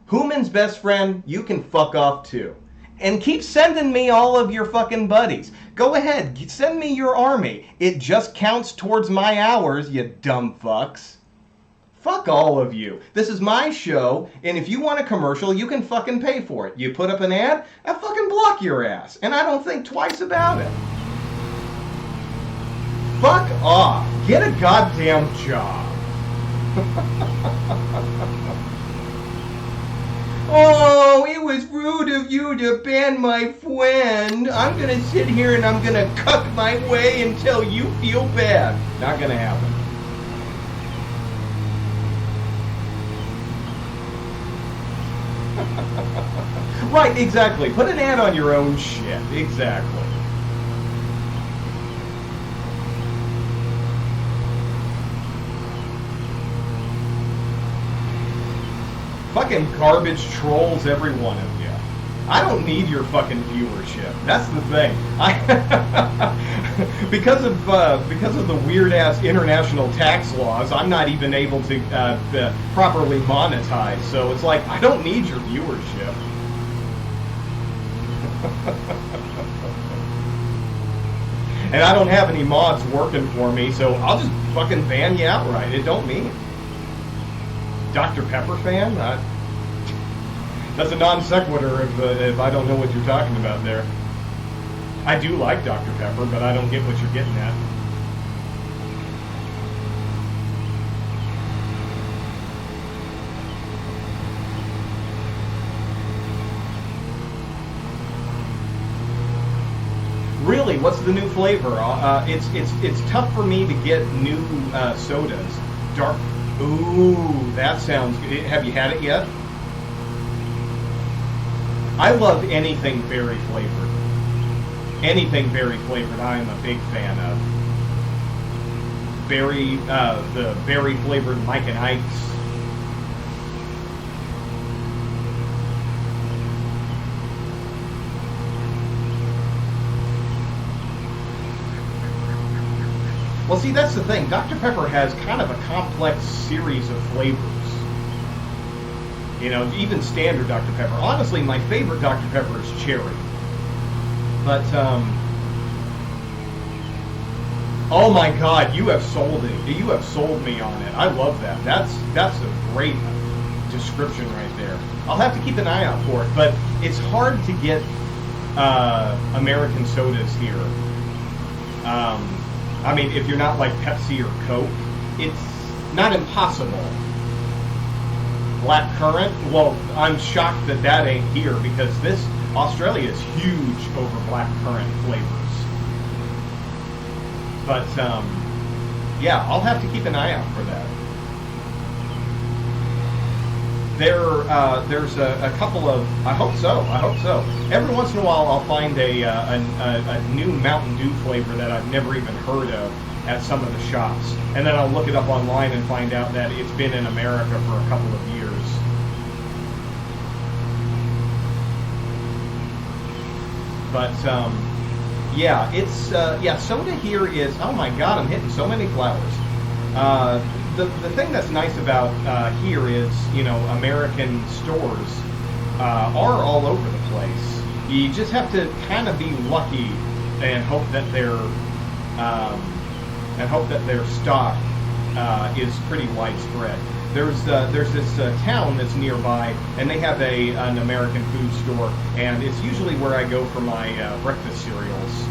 [SPEAKER 1] Human's best friend, you can fuck off too. And keep sending me all of your fucking buddies. Go ahead, send me your army. It just counts towards my hours, you dumb fucks. Fuck all of you. This is my show, and if you want a commercial, you can fucking pay for it. You put up an ad, I fucking block your ass. And I don't think twice about it. Fuck off. Get a goddamn job. Oh, it was rude of you to ban my friend. I'm gonna sit here and I'm gonna cuck my way until you feel bad. Not gonna happen. Right, exactly. Put an ad on your own shit. Exactly. Fucking garbage trolls, every one of you. I don't need your fucking viewership. That's the thing. Because of the weird ass international tax laws, I'm not even able to properly monetize. So it's like I don't need your viewership. And I don't have any mods working for me, so I'll just fucking ban you outright. It don't mean. Dr. Pepper fan? That's a non sequitur if I don't know what you're talking about there. I do like Dr. Pepper, but I don't get what you're getting at. Really, what's the new flavor? It's tough for me to get new sodas. Dark. Ooh, that sounds good. Have you had it yet? I love anything berry flavored. Anything berry flavored, I am a big fan of. The berry flavored Mike and Ike's. Well, see, that's the thing. Dr. Pepper has kind of a complex series of flavors. You know, even standard Dr. Pepper. Honestly, my favorite Dr. Pepper is cherry. But, oh my God, you have sold it. You have sold me on it. I love that. That's a great description right there. I'll have to keep an eye out for it. But it's hard to get American sodas here. I mean, if you're not like Pepsi or Coke, it's not impossible. Black currant? Well, I'm shocked that ain't here because Australia is huge over black currant flavors. But, yeah, I'll have to keep an eye out for that. There's a couple of, I hope so. Every once in a while I'll find a new Mountain Dew flavor that I've never even heard of at some of the shops. And then I'll look it up online and find out that it's been in America for a couple of years. But, yeah, soda here is, oh my God, I'm hitting so many flowers. The thing that's nice about here is, you know, American stores are all over the place. You just have to kind of be lucky and hope that their stock is pretty widespread. There's this town that's nearby, and they have an American food store, and it's usually where I go for my breakfast cereals.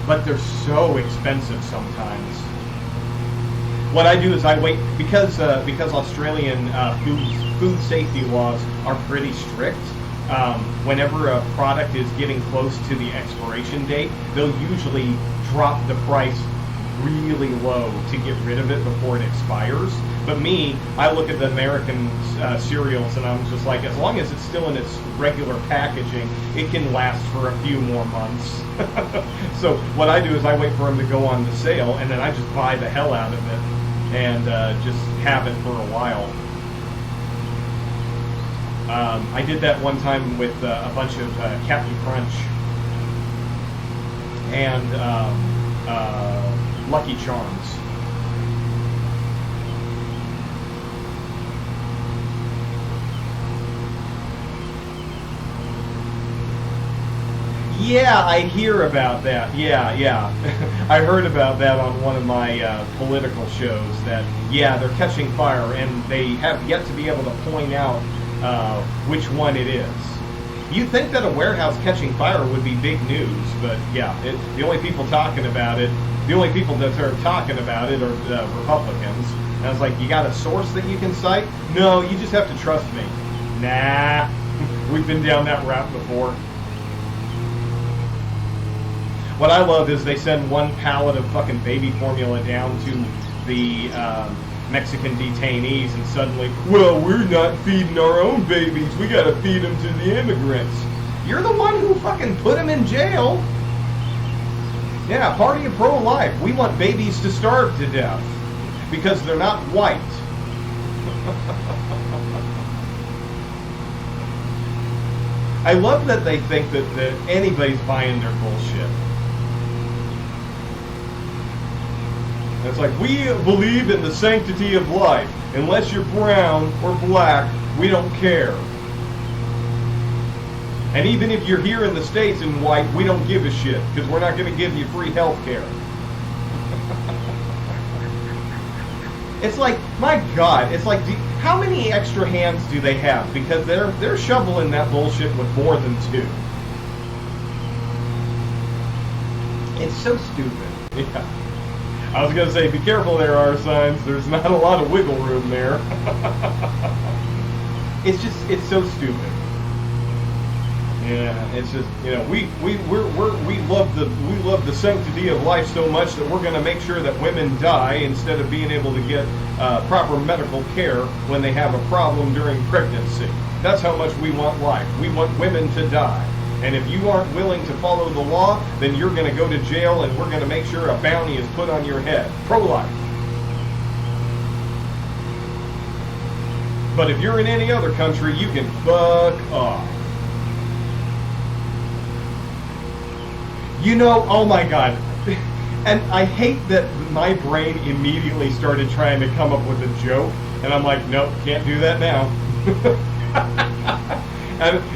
[SPEAKER 1] But they're so expensive sometimes. What I do is I wait because Australian food safety laws are pretty strict. Whenever a product is getting close to the expiration date, they'll usually drop the price really low to get rid of it before it expires. But me, I look at the American cereals and I'm just like, as long as it's still in its regular packaging, it can last for a few more months. So what I do is I wait for them to go on the sale, and then I just buy the hell out of it and just have it for a while. I did that one time with a bunch of Captain Crunch and Lucky Charms. Yeah, I hear about that. Yeah, yeah. I heard about that on one of my political shows. That yeah, they're catching fire, and they have yet to be able to point out which one it is. You'd think that a warehouse catching fire would be big news, but yeah, the only people talking about it, the only people that are talking about it are Republicans. And I was like, you got a source that you can cite? No, you just have to trust me. Nah, we've been down that route before. What I love is they send one pallet of fucking baby formula down to the Mexican detainees, and suddenly, well, we're not feeding our own babies. We gotta feed them to the immigrants. You're the one who fucking put them in jail. Yeah, party of pro-life. We want babies to starve to death because they're not white. I love that they think that anybody's buying their bullshit. It's like, we believe in the sanctity of life. Unless you're brown or black, we don't care. And even if you're here in the States and white, we don't give a shit, because we're not going to give you free health care. It's like, my God, it's like, how many extra hands do they have? Because they're shoveling that bullshit with more than two. It's so stupid. Yeah. I was going to say, be careful there, our signs. There's not a lot of wiggle room there. It's so stupid. Yeah, it's just, you know, we love the sanctity of life so much that we're going to make sure that women die instead of being able to get proper medical care when they have a problem during pregnancy. That's how much we want life. We want women to die. And if you aren't willing to follow the law, then you're going to go to jail, and we're going to make sure a bounty is put on your head. Pro-life. But if you're in any other country, you can fuck off. You know, oh my God. And I hate that my brain immediately started trying to come up with a joke. And I'm like, nope, can't do that now.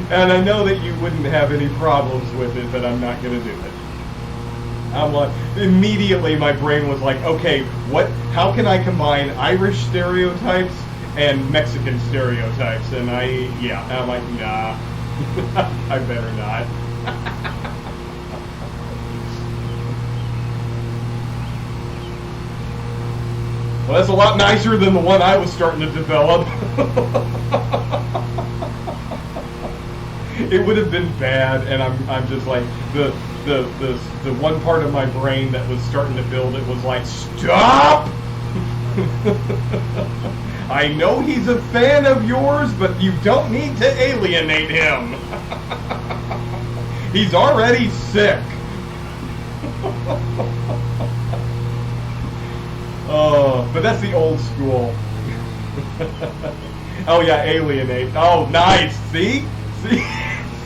[SPEAKER 1] And I know that you wouldn't have any problems with it, but I'm not going to do it. I'm like, immediately my brain was like, okay, how can I combine Irish stereotypes and Mexican stereotypes? And I'm like, nah, I better not. Well, that's a lot nicer than the one I was starting to develop. It would have been bad, and I'm just like, the one part of my brain that was starting to build it was like, stop! I know he's a fan of yours, but you don't need to alienate him. He's already sick. Oh, but that's the old school. Oh yeah, alienate. Oh, nice. See?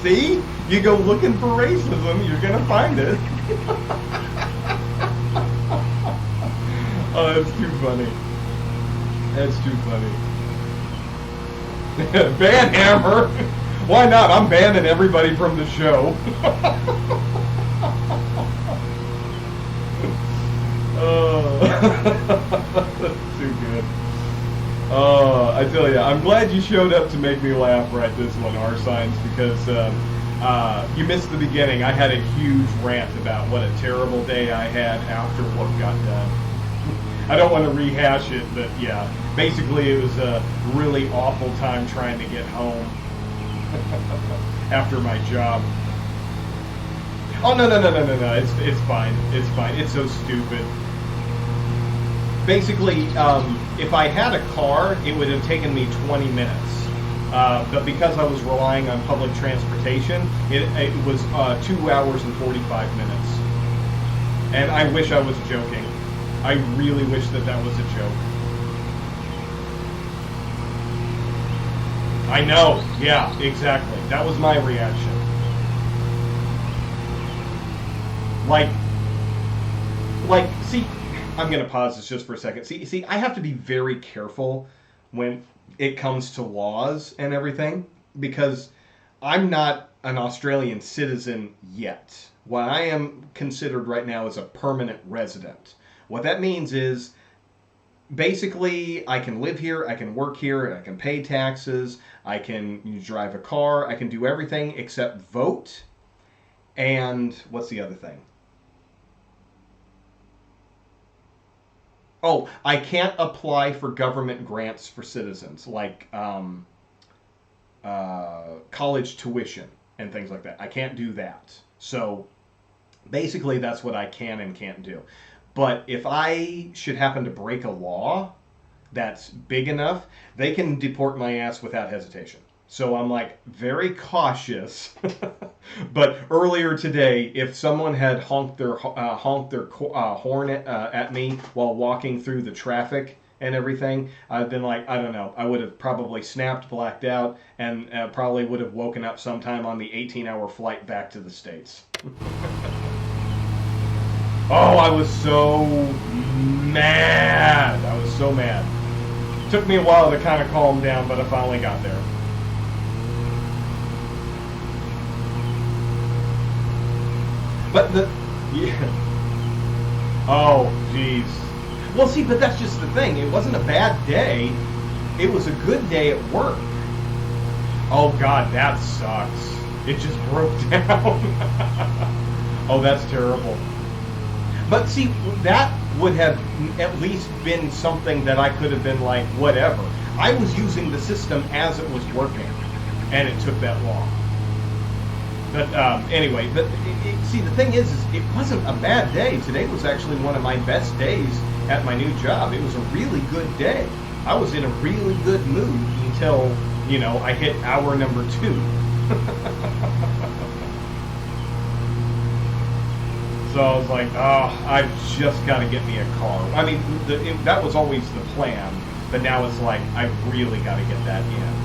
[SPEAKER 1] See? You go looking for racism, you're gonna find it. Oh, that's too funny. That's too funny. Ban Hammer. Why not? I'm banning everybody from the show. That's too good. I tell you, I'm glad you showed up to make me laugh right this one, R-Signs, because you missed the beginning. I had a huge rant about what a terrible day I had after work got done. I don't want to rehash it, but yeah, basically it was a really awful time trying to get home after my job. Oh, no, it's fine. It's fine. It's so stupid. Basically, if I had a car, it would have taken me 20 minutes. But because I was relying on public transportation, it was 2 hours and 45 minutes. And I wish I was joking. I really wish that was a joke. I know. Yeah, exactly. That was my reaction. Like, see, I'm going to pause this just for a second. See, I have to be very careful when it comes to laws and everything, because I'm not an Australian citizen yet. What I am considered right now is a permanent resident. What that means is basically I can live here, I can work here, I can pay taxes, I can drive a car, I can do everything except vote. And what's the other thing? Oh, I can't apply for government grants for citizens, like college tuition and things like that. I can't do that. So basically, that's what I can and can't do. But if I should happen to break a law that's big enough, they can deport my ass without hesitation. So I'm like very cautious. But earlier today, if someone had honked their horn at me while walking through the traffic and everything, I've been like, I don't know, I would have probably snapped, blacked out, and probably would have woken up sometime on the 18-hour flight back to the States. Oh, I was so mad. I was so mad. Took me a while to kind of calm down, but I finally got there. But yeah. Oh, jeez. Well, see, but that's just the thing. It wasn't a bad day. It was a good day at work. Oh, God, that sucks. It just broke down. Oh, that's terrible. But see, that would have at least been something that I could have been like, whatever. I was using the system as it was working, and it took that long. But anyway, see, the thing is it wasn't a bad day. Today was actually one of my best days at my new job. It was a really good day. I was in a really good mood until, I hit hour number 2. So I was like, oh, I've just got to get me a car. I mean, that was always the plan, but now it's like, I've really got to get that in.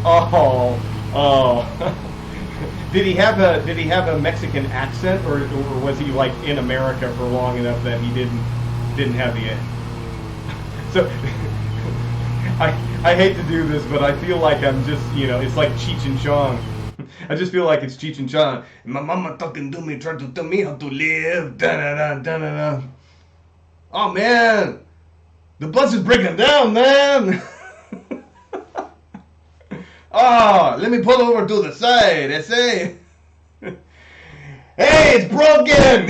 [SPEAKER 1] oh. Did he have a Mexican accent, or was he like in America for long enough that he didn't have the? So I hate to do this, but I feel like I'm just it's like Cheech and Chong. I just feel like it's Cheech and Chong. My mama talking to me, trying to tell me how to live. Da-da-da, da-da-da. Oh man, the bus is breaking down, man. Oh, let me pull over to the side. I say, hey, it's broken.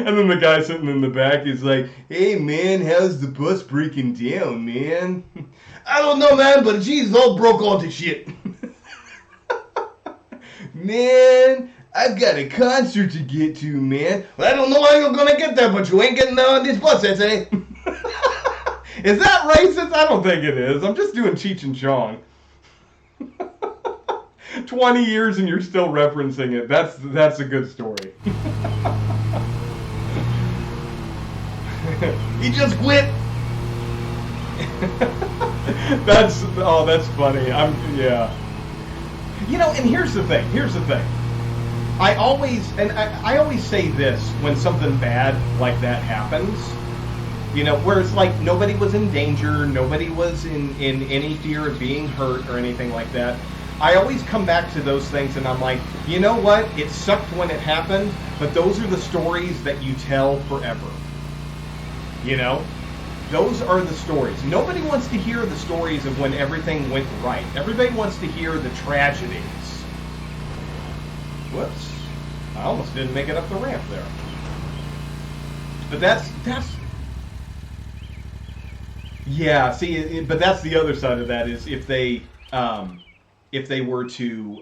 [SPEAKER 1] And then the guy sitting in the back is like, hey man, how's the bus breaking down, man? I don't know, man, but she's all broke all to shit. Man, I've got a concert to get to, man. Well, I don't know how you're gonna get there, but you ain't getting there on this bus, I say. Is that racist? I don't think it is. I'm just doing Cheech and Chong. 20 years and you're still referencing it. That's a good story. He just quit. That's funny. Yeah. And here's the thing. I always say this when something bad like that happens. Where it's like nobody was in danger, nobody was in any fear of being hurt or anything like that. I always come back to those things and I'm like, you know what? It sucked when it happened, but those are the stories that you tell forever. Those are the stories. Nobody wants to hear the stories of when everything went right. Everybody wants to hear the tragedies. Whoops. I almost didn't make it up the ramp there. But that's yeah, see, but that's the other side of that is if they were to,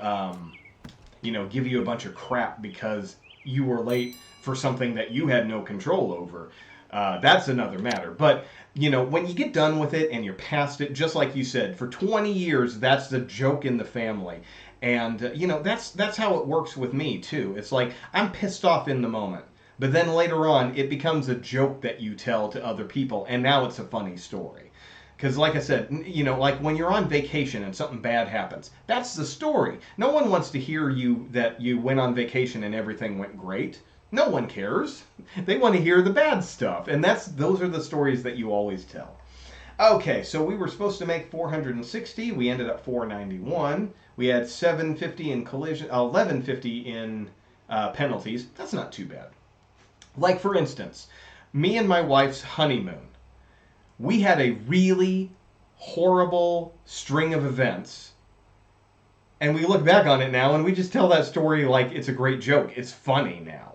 [SPEAKER 1] give you a bunch of crap because you were late for something that you had no control over, that's another matter. But, when you get done with it and you're past it, just like you said, for 20 years, that's the joke in the family. And, that's how it works with me, too. It's like, I'm pissed off in the moment. But then later on, it becomes a joke that you tell to other people, and now it's a funny story. Because like I said, like when you're on vacation and something bad happens, that's the story. No one wants to hear that you went on vacation and everything went great. No one cares. They want to hear the bad stuff, and those are the stories that you always tell. Okay, so we were supposed to make 460. We ended up 491. We had 750 in collision, 1150 in penalties. That's not too bad. Like, for instance, me and my wife's honeymoon. We had a really horrible string of events, and we look back on it now, and we just tell that story like it's a great joke. It's funny now.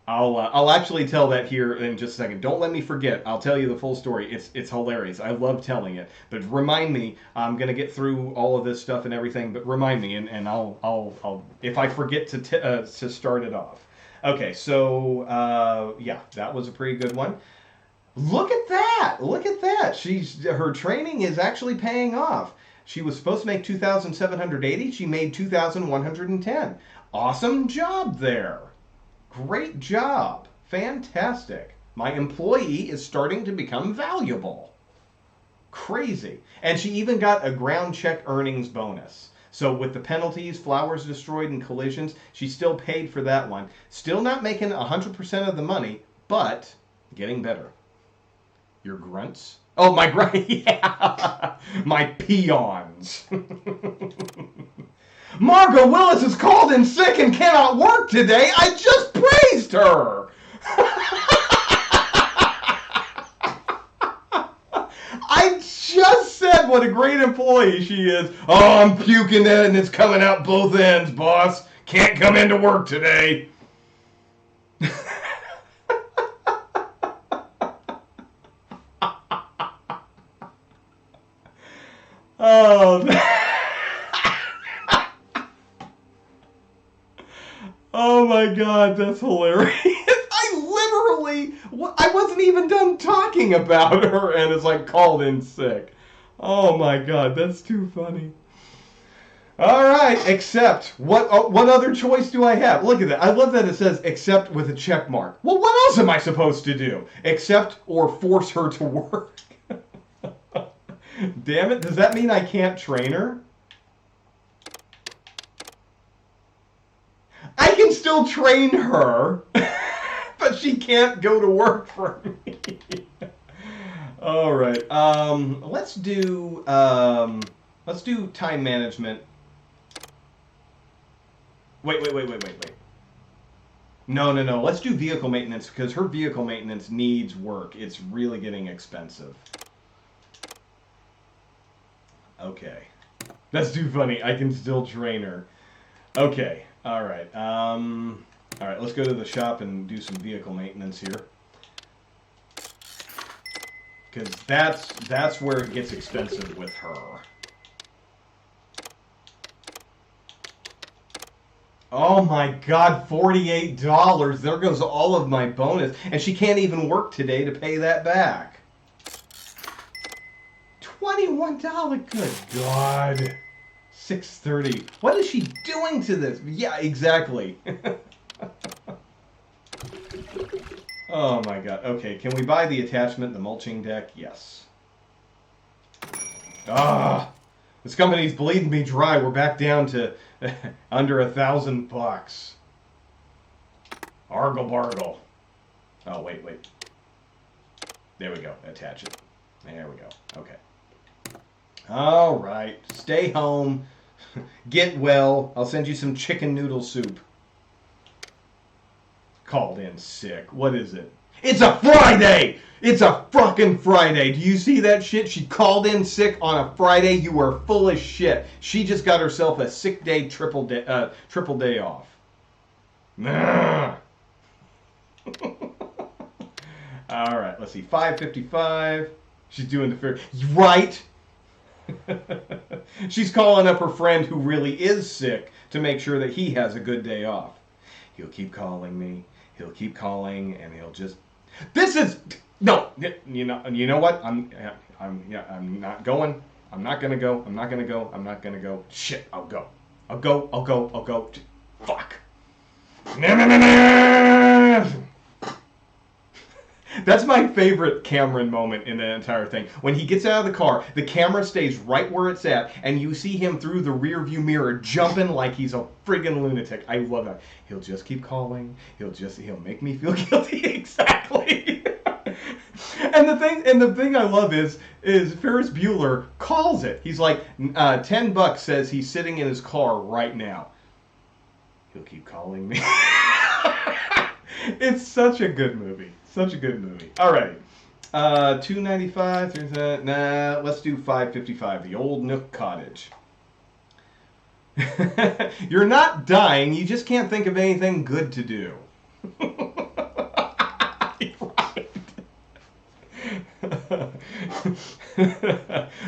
[SPEAKER 1] I'll actually tell that here in just a second. Don't let me forget. I'll tell you the full story. It's hilarious. I love telling it. But remind me. I'm gonna get through all of this stuff and everything. But remind me, and I'll if I forget to start it off. Okay, so yeah, that was a pretty good one. Look at that! Look at that! Her training is actually paying off. She was supposed to make 2,780. She made 2,110. Awesome job there. Great job. Fantastic. My employee is starting to become valuable. Crazy. And she even got a ground check earnings bonus. So with the penalties, flowers destroyed, and collisions, she still paid for that one. Still not making 100% of the money, but getting better. Your grunts? Oh, my grunt. Yeah. My peons. Margot Willis is called in sick and cannot work today. I just praised her. I just said what a great employee she is. Oh, I'm puking it and it's coming out both ends, boss. Can't come into work today. Oh, oh my God, that's hilarious. I wasn't even done talking about her and it's like called in sick. Oh my God, that's too funny. All right, except, what other choice do I have? Look at that. I love that it says except with a check mark. Well, what else am I supposed to do? Accept or force her to work? Damn it, does that mean I can't train her? I can still train her, but she can't go to work for me. All right, let's do time management. Wait. No. Let's do vehicle maintenance because her vehicle maintenance needs work. It's really getting expensive. Okay. That's too funny. I can still train her. Okay. All right. All right. Let's go to the shop and do some vehicle maintenance here. Because that's where it gets expensive with her. Oh my God, $48. There goes all of my bonus. And she can't even work today to pay that back. $21. Good God. $6.30. What is she doing to this? Yeah, exactly. Oh my God. Okay, can we buy the attachment, the mulching deck? Yes. Ah, this company's bleeding me dry. We're back down to under $1,000. Argle bargle. Oh, wait. There we go. Attach it. There we go. Okay. All right. Stay home. Get well. I'll send you some chicken noodle soup. Called in sick. What is it? It's a Friday! It's a fucking Friday. Do you see that shit? She called in sick on a Friday. You are full of shit. She just got herself a sick day, triple day off. All right, let's see. 5:55. She's doing the fair. Right? She's calling up her friend who really is sick to make sure that he has a good day off. He'll keep calling me. He'll keep calling, and he'll just. This is no. You know what? I'm not going. I'm not gonna go. I'm not gonna go. I'm not gonna go. Shit. I'll go. Fuck. That's my favorite Cameron moment in the entire thing. When he gets out of the car, the camera stays right where it's at, and you see him through the rear view mirror jumping like he's a friggin' lunatic. I love that. He'll just keep calling. He'll make me feel guilty. Exactly. And the thing I love is Ferris Bueller calls it. He's like, $10 says he's sitting in his car right now. He'll keep calling me. It's such a good movie. Such a good movie. All right. $2.95. Nah, let's do $5.55. The Old Nook Cottage. You're not dying. You just can't think of anything good to do.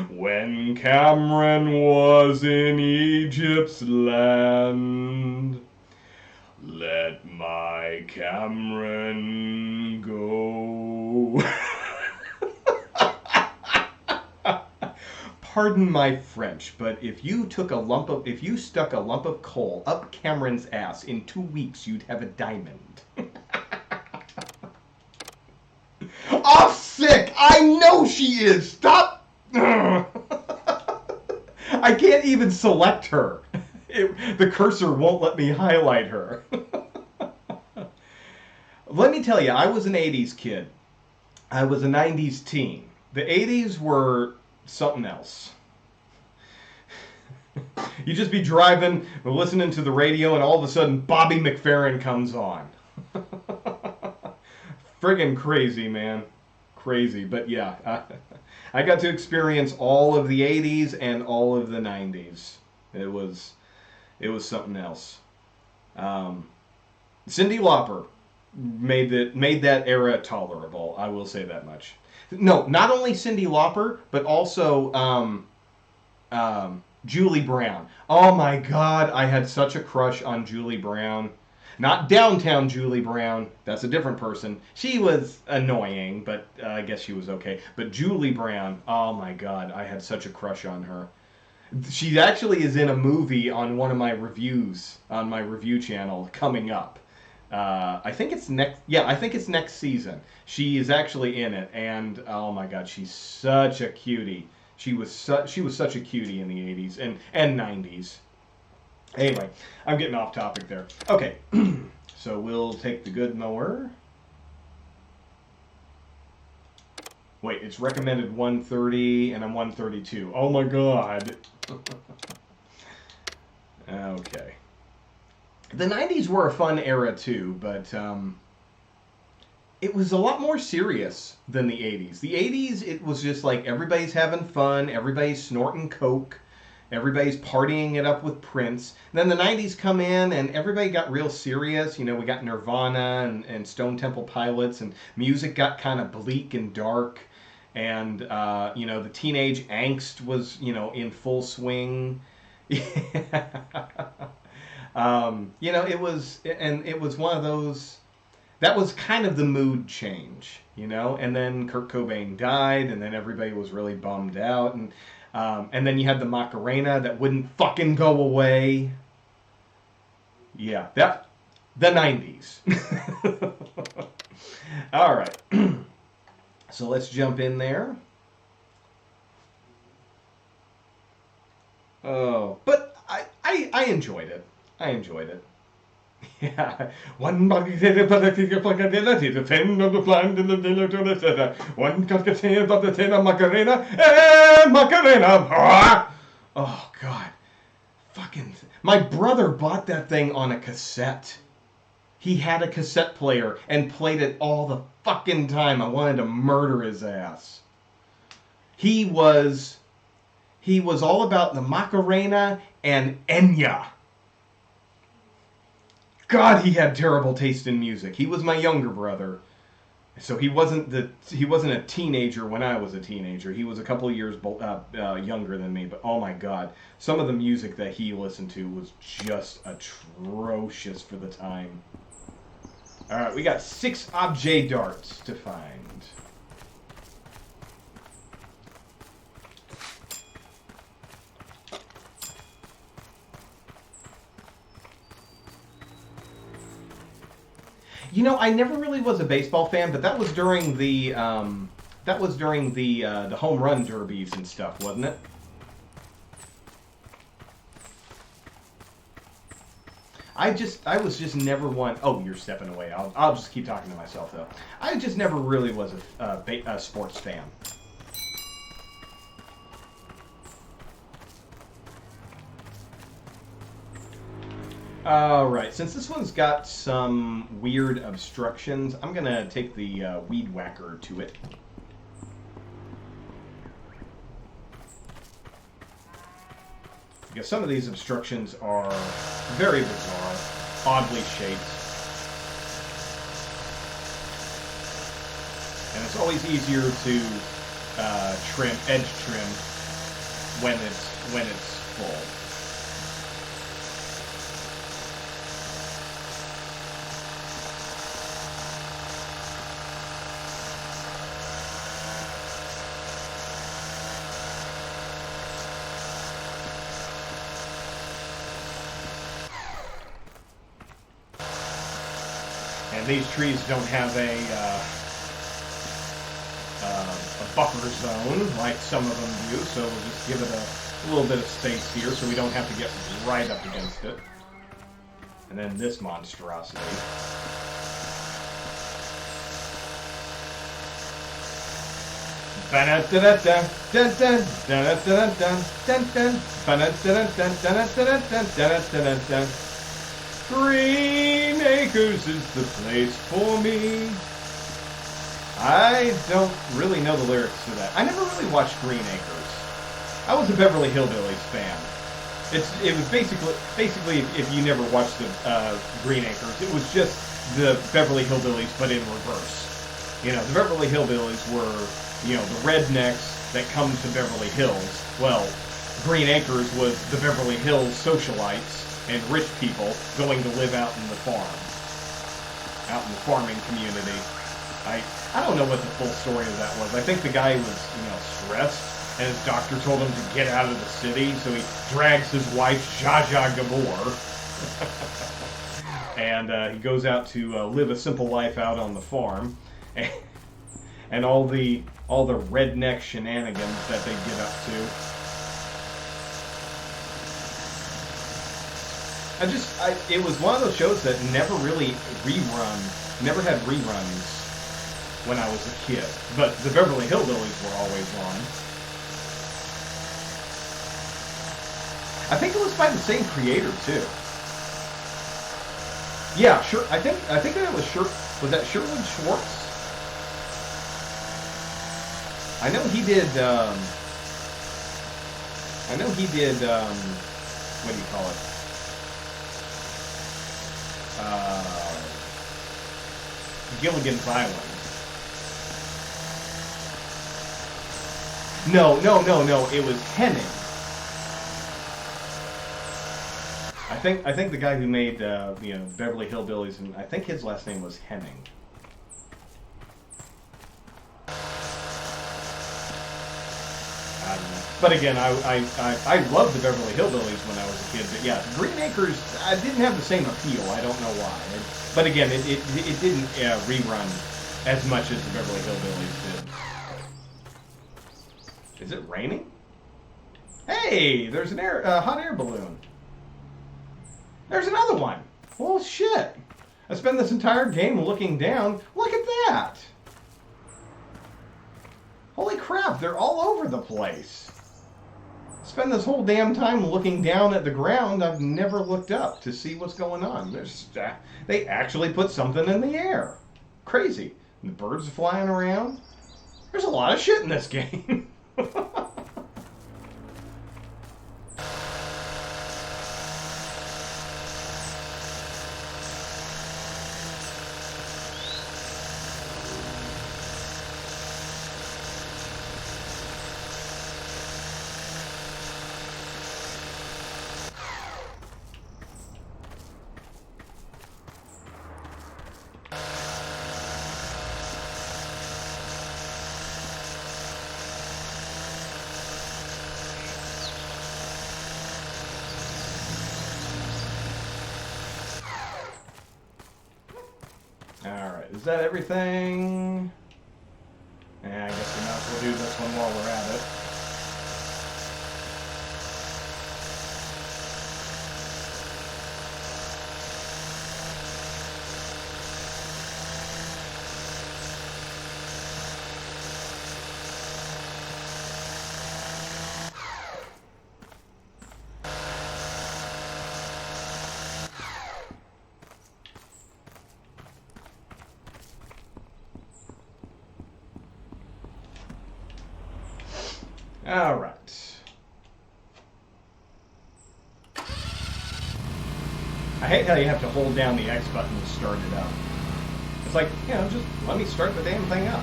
[SPEAKER 1] When Cameron was in Egypt's land, let my Cameron go. Pardon my French, but if you stuck a lump of coal up Cameron's ass in 2 weeks, you'd have a diamond. Off sick! I know she is! Stop! I can't even select her. The cursor won't let me highlight her. Let me tell you, I was an 80s kid. I was a 90s teen. The 80s were something else. You just be driving, listening to the radio, and all of a sudden Bobby McFerrin comes on. Friggin' crazy, man. Crazy. But yeah, I got to experience all of the 80s and all of the 90s. It was something else. Cyndi Lauper made that era tolerable. I will say that much. No, not only Cyndi Lauper, but also Julie Brown. Oh my God, I had such a crush on Julie Brown. Not downtown Julie Brown. That's a different person. She was annoying, but I guess she was okay. But Julie Brown, oh my God, I had such a crush on her. She actually is in a movie on one of my reviews on my review channel coming up. I think it's next. Yeah, I think it's next season. She is actually in it, and oh my God, she's such a cutie. She was such a cutie in the 80s and 90s. Anyway, I'm getting off topic there. Okay, so we'll take the good mower. Wait, it's recommended 130, and I'm 132. Oh my God. Okay. The 90s were a fun era too, but it was a lot more serious than the 80s. The 80s, it was just like everybody's having fun, everybody's snorting coke, everybody's partying it up with Prince. Then the 90s come in and everybody got real serious. You know, we got Nirvana and Stone Temple Pilots, and music got kind of bleak and dark. And, you know, the teenage angst was, you know, in full swing. You know, it was one of those, that was kind of the mood change, you know, and then Kurt Cobain died, and then everybody was really bummed out, and then you had the Macarena that wouldn't fucking go away. Yeah, the 90s. All right. So let's jump in there. Oh, but I enjoyed it. I enjoyed it. Yeah. One body said about the defend of the blind in the dinner to the center. One got to say about the Tena Macarena. Macarena. Oh, God. Fucking. My brother bought that thing on a cassette. He had a cassette player and played it all the fucking time. I wanted to murder his ass. He was all about the Macarena and Enya. God, he had terrible taste in music. He was my younger brother, so he wasn't a teenager when I was a teenager. He was a couple of years younger than me. But oh my God, some of the music that he listened to was just atrocious for the time. All right, we got 6 objet darts to find. You know, I never really was a baseball fan, but that was during the the home run derbies and stuff, wasn't it? I was just never one. Oh, you're stepping away. I'll just keep talking to myself though. I just never really was a sports fan. All right, since this one's got some weird obstructions, I'm gonna take the weed whacker to it. Because some of these obstructions are very bizarre, oddly shaped. And it's always easier to edge trim when it's full. And these trees don't have a buffer zone like some of them do, so we'll just give it a little bit of space here so we don't have to get right up against it. And then this monstrosity. Green Acres is the place for me. I don't really know the lyrics to that. I never really watched Green Acres. I was a Beverly Hillbillies fan. It was basically if you never watched the Green Acres, it was just the Beverly Hillbillies but in reverse. You know, the Beverly Hillbillies were, you know, the rednecks that come to Beverly Hills. Well, Green Acres was the Beverly Hills socialites and rich people going to live out in the farm, out in the farming community. I don't know what the full story of that was. I think the guy was, you know, stressed, and his doctor told him to get out of the city, so he drags his wife, Zsa Zsa Gabor, and he goes out to live a simple life out on the farm, and all the redneck shenanigans that they get up to. It was one of those shows that never really never had reruns when I was a kid. But the Beverly Hillbillies were always on. I think it was by the same creator too. Yeah, sure. I think that was that Sherwood Schwartz? I know he did what do you call it? Gilligan's Island. No. It was Henning. I think the guy who made you know, Beverly Hillbillies, and I think his last name was Henning. I don't know. But again, I loved the Beverly Hillbillies when I was a kid. But yeah, Green Acres, I didn't have the same appeal. I don't know why. But again, it didn't rerun as much as the Beverly Hillbillies did. Is it raining? Hey, there's an hot air balloon. There's another one. Well, shit. I spent this entire game looking down. Look at that. Holy crap, they're all over the place. Spend this whole damn time looking down at the ground. I've never looked up to see what's going on. They actually put something in the air. Crazy. And the birds are flying around. There's a lot of shit in this game. is that everything? Yeah, I guess we might as well do this one while we're at it. All right. I hate how you have to hold down the X button to start it up. It's like, you know, just let me start the damn thing up.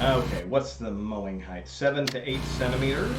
[SPEAKER 1] Okay, what's the mowing height? 7 to 8 centimeters.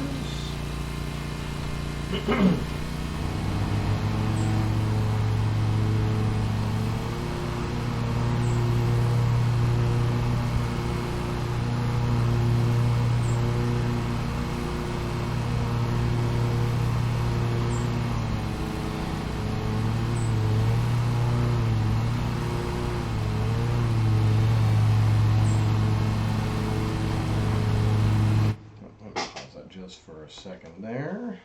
[SPEAKER 1] Just for a second there.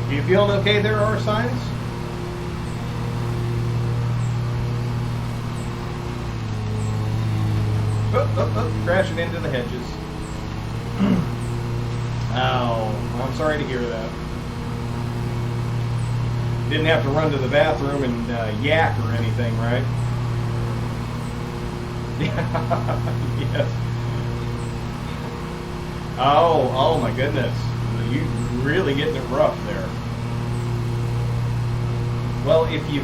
[SPEAKER 1] You feeling okay there, our signs? Crashing into the hedges. Oh, I'm sorry to hear that. Didn't have to run to the bathroom and yak or anything, right? Yes. Oh my goodness. You really getting it rough there. Well, if you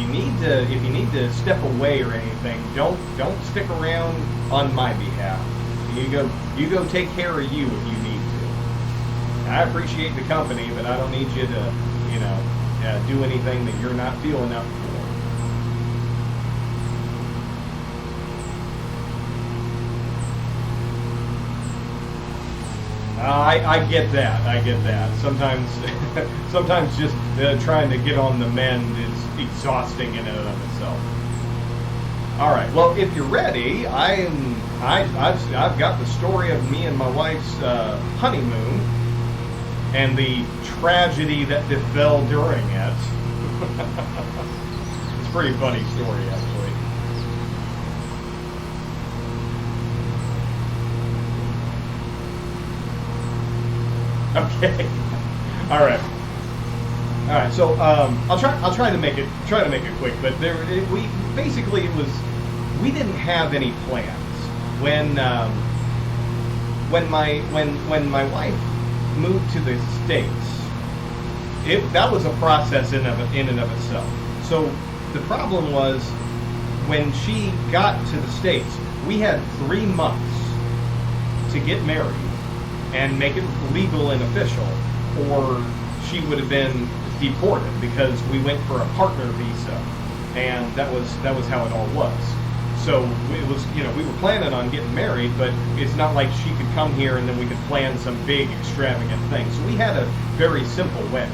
[SPEAKER 1] need to step away or anything, don't stick around on my behalf. You go take care of you if you need to. I appreciate the company, but I don't need you to, you know, do anything that you're not feeling up for. I get that. I get that. Sometimes, sometimes just trying to get on the mend is exhausting in and of itself. All right. Well, if you're ready, I've got the story of me and my wife's honeymoon and the tragedy that befell during it. It's a pretty funny story, actually. Okay. All right. All right. So I'll try to make it quick. But we didn't have any plans when my wife moved to the States. That was a process in and of itself. So the problem was when she got to the States, we had 3 months to get married and make it legal and official, or she would have been deported because we went for a partner visa, and that was how it all was. So it was, you know, we were planning on getting married, but it's not like she could come here and then we could plan some big extravagant thing. So we had a very simple wedding.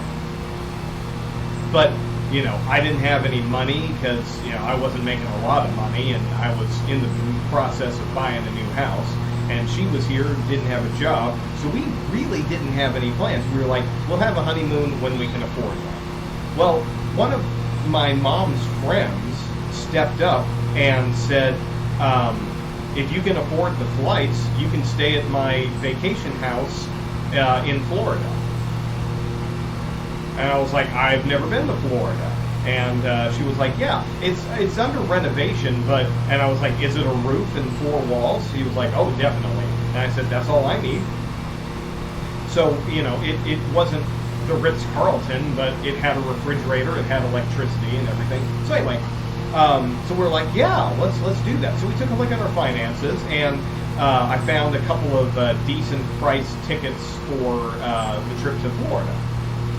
[SPEAKER 1] But, you know, I didn't have any money because, you know, I wasn't making a lot of money, and I was in the process of buying a new house. And she was here, didn't have a job, so we really didn't have any plans. We were like, we'll have a honeymoon when we can afford one. Well, one of my mom's friends stepped up and said, if you can afford the flights, you can stay at my vacation house in Florida. And I was like, I've never been to Florida. And she was like, yeah, it's under renovation, and I was like, is it a roof and 4 walls? He was like, oh, definitely. And I said, that's all I need. So, you know, it wasn't the Ritz-Carlton, but it had a refrigerator, it had electricity and everything. So anyway, so we're like, yeah, let's do that. So we took a look at our finances, and I found a couple of decent price tickets for the trip to Florida.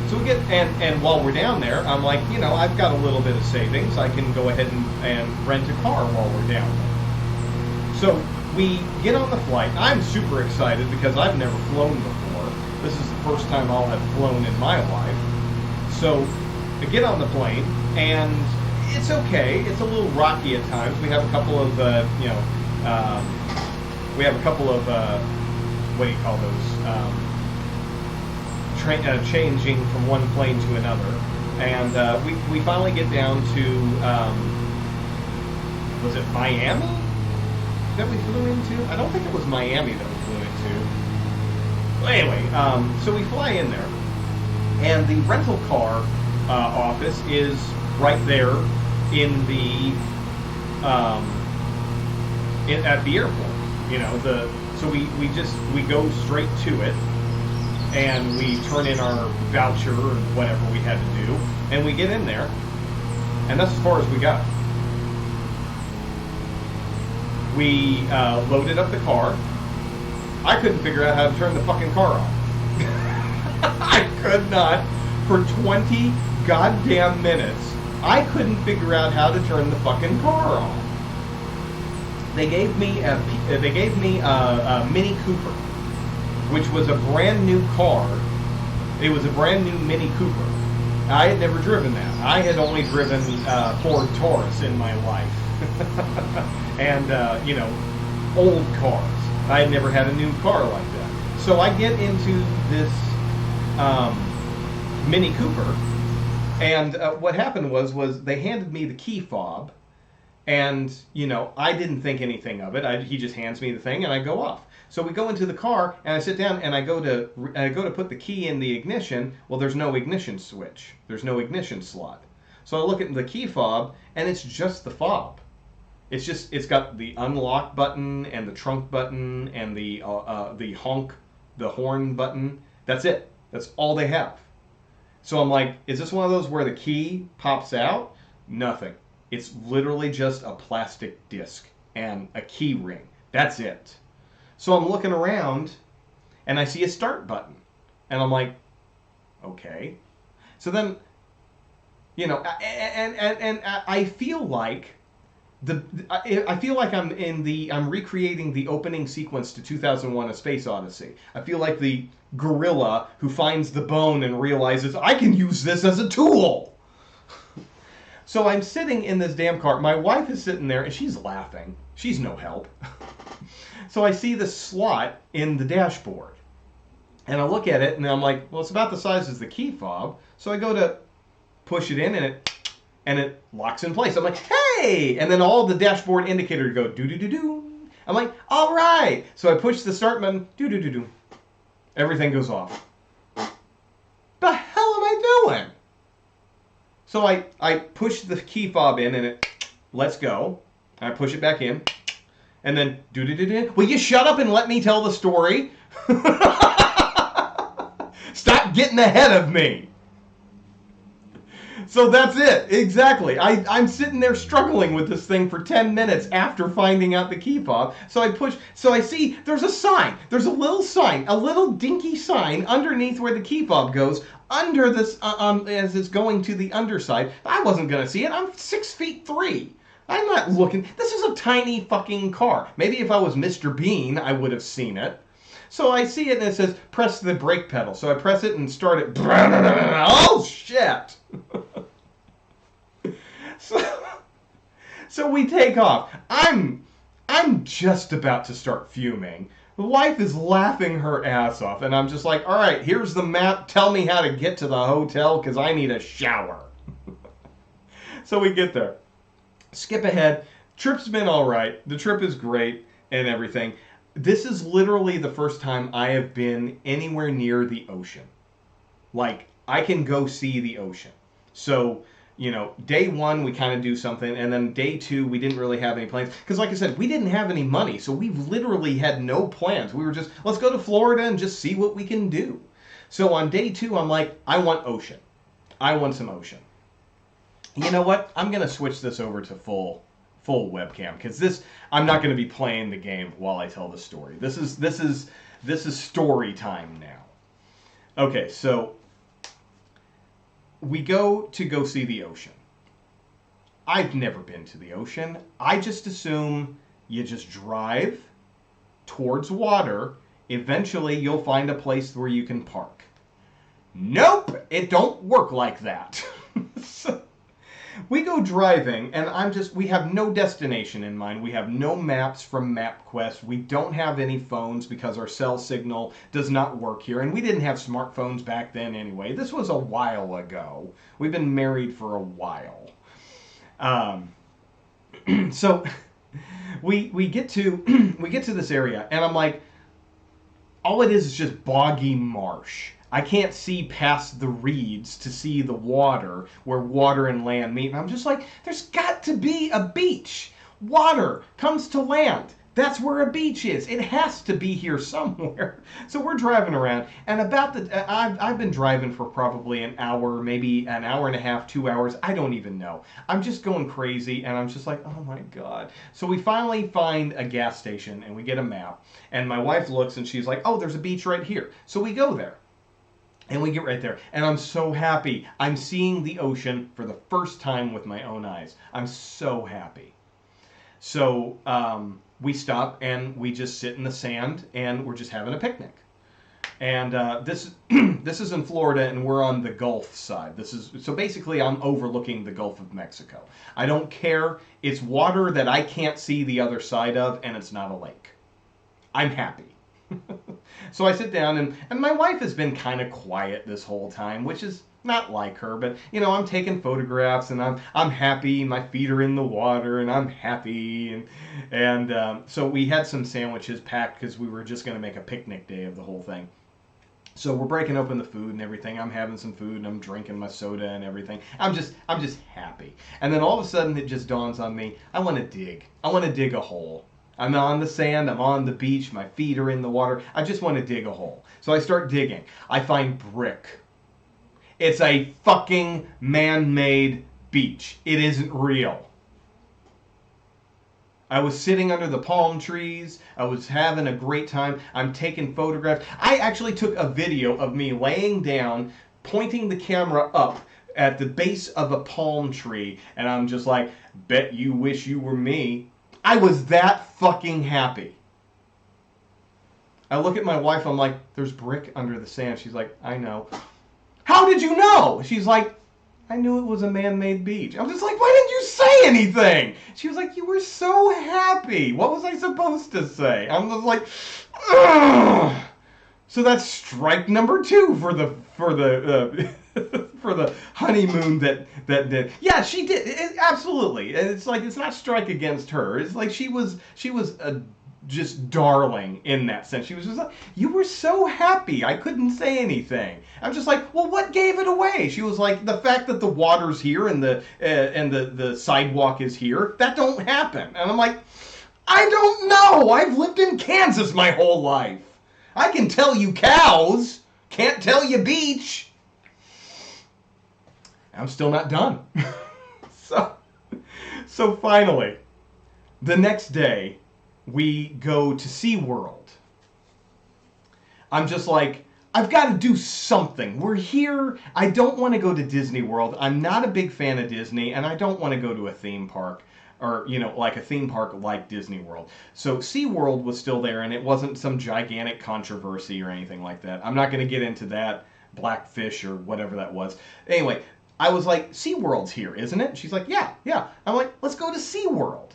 [SPEAKER 1] So we get, and while we're down there, I'm like, you know, I've got a little bit of savings. I can go ahead and rent a car while we're down there. So we get on the flight. I'm super excited because I've never flown before. This is the first time I'll have flown in my life. So I get on the plane, and it's okay. It's a little rocky at times. We have a couple of, what do you call those? Changing from one plane to another, and we finally get down to was it Miami that we flew into? I don't think it was Miami that we flew into. Well, anyway, so we fly in there, and the rental car office is right there in the at the airport. You know, so we go straight to it. And we turn in our voucher or whatever we had to do, and we get in there, and that's as far as we got. We loaded up the car. I couldn't figure out how to turn the fucking car on. I could not. For 20 goddamn minutes, I couldn't figure out how to turn the fucking car on. They gave me a Mini Cooper, which was a brand new car. It was a brand new Mini Cooper. I had never driven that. I had only driven Ford Taurus in my life. And, you know, old cars. I had never had a new car like that. So I get into this Mini Cooper, and what happened was they handed me the key fob, and, you know, I didn't think anything of it. He just hands me the thing, and I go off. So we go into the car, and I sit down, and I go to put the key in the ignition. Well, there's no ignition switch. There's no ignition slot. So I look at the key fob, and it's just the fob. It's got the unlock button and the trunk button and the horn button. That's it. That's all they have. So I'm like, is this one of those where the key pops out? Nothing. It's literally just a plastic disc and a key ring. That's it. So I'm looking around, and I see a start button, and I'm like, okay. So then, you know, and I feel like I'm recreating the opening sequence to 2001: A Space Odyssey. I feel like the gorilla who finds the bone and realizes I can use this as a tool. So I'm sitting in this damn car. My wife is sitting there, and she's laughing. She's no help. So I see the slot in the dashboard, and I look at it, and I'm like, well, it's about the size as the key fob. So I go to push it in, and it locks in place. I'm like, hey! And then all the dashboard indicators go do-do-do-do. I'm like, all right. So I push the start button, do-do-do-do. Everything goes off. The hell am I doing? So I push the key fob in, and it lets go. I push it back in. And then, do-do-do-do. Will you shut up and let me tell the story? Stop getting ahead of me. So that's it. Exactly. I'm sitting there struggling with this thing for 10 minutes after finding out the key fob. So I push. So I see there's a sign. There's a little sign, a little dinky sign underneath where the key fob goes, under this, as it's going to the underside. I wasn't going to see it. I'm 6'3". I'm not looking. This is a tiny fucking car. Maybe if I was Mr. Bean, I would have seen it. So I see it, and it says, press the brake pedal. So I press it and start it. Oh, shit. So we take off. I'm just about to start fuming. The wife is laughing her ass off, and I'm just like, all right, here's the map. Tell me how to get to the hotel, because I need a shower. So we get there. Skip ahead. Trip's been all right. The trip is great and everything. This is literally the first time I have been anywhere near the ocean. Like, I can go see the ocean. So, you know, day one, we kind of do something. And then day two, we didn't really have any plans. Because like I said, we didn't have any money. So we literally had no plans. We were just, let's go to Florida and just see what we can do. So on day 2, I'm like, I want ocean. I want some ocean. You know what? I'm gonna switch this over to full webcam because this I'm not gonna be playing the game while I tell the story. This is story time now. Okay, so we go see the ocean. I've never been to the ocean. I just assume you just drive towards water. Eventually, you'll find a place where you can park. Nope, it don't work like that. So, we go driving, and we have no destination in mind. We have no maps from MapQuest. We don't have any phones because our cell signal does not work here. And we didn't have smartphones back then anyway. This was a while ago. We've been married for a while. So we get to this area, and I'm like, all it is just boggy marsh. I can't see past the reeds to see the water, where water and land meet. And I'm just like, there's got to be a beach. Water comes to land. That's where a beach is. It has to be here somewhere. So we're driving around, and I've been driving for probably an hour, maybe an hour and a half, 2 hours. I don't even know. I'm just going crazy, and I'm just like, oh my God. So we finally find a gas station, and we get a map. And my wife looks, and she's like, oh, there's a beach right here. So we go there. And we get right there, and I'm so happy. I'm seeing the ocean for the first time with my own eyes. I'm so happy. So we stop, and we just sit in the sand, and we're just having a picnic. And this is in Florida, and we're on the Gulf side. So basically, I'm overlooking the Gulf of Mexico. I don't care. It's water that I can't see the other side of, and it's not a lake. I'm happy. So I sit down, and my wife has been kind of quiet this whole time, which is not like her, but I'm taking photographs, and I'm happy. My feet are in the water, and I'm happy, and so we had some sandwiches packed because we were just going to make a picnic day of the whole thing. So we're breaking open the food and everything. I'm having some food, and I'm drinking my soda and everything. I'm just happy. And then all of a sudden, it just dawns on me, I want to dig. I want to dig a hole. I'm on the sand, I'm on the beach, my feet are in the water. I just want to dig a hole. So I start digging. I find brick. It's a fucking man-made beach. It isn't real. I was sitting under the palm trees. I was having a great time. I'm taking photographs. I actually took a video of me laying down, pointing the camera up at the base of a palm tree, and I'm just like, bet you wish you were me. I was that fucking happy. I look at my wife, I'm like, there's brick under the sand. She's like, I know. How did you know? She's like, I knew it was a man-made beach. I'm just like, why didn't you say anything? She was like, you were so happy. What was I supposed to say? I'm just like, ugh. So that's strike number 2 for the for the honeymoon that did. Yeah, she did. Absolutely. And it's like, it's not strike against her. It's like she was a just darling in that sense. She was just like, you were so happy. I couldn't say anything. I'm just like, well, what gave it away? She was like, the fact that the water's here and the sidewalk is here, that don't happen. And I'm like, I don't know. I've lived in Kansas my whole life. I can tell you cows. Can't tell you beach. I'm still not done. So finally, the next day, we go to SeaWorld. I'm just like, I've got to do something. We're here. I don't want to go to Disney World. I'm not a big fan of Disney, and I don't want to go to a theme park or, like a theme park like Disney World. So SeaWorld was still there, and it wasn't some gigantic controversy or anything like that. I'm not going to get into that, Blackfish or whatever that was. Anyway, I was like, SeaWorld's here, isn't it? She's like, yeah. I'm like, let's go to SeaWorld.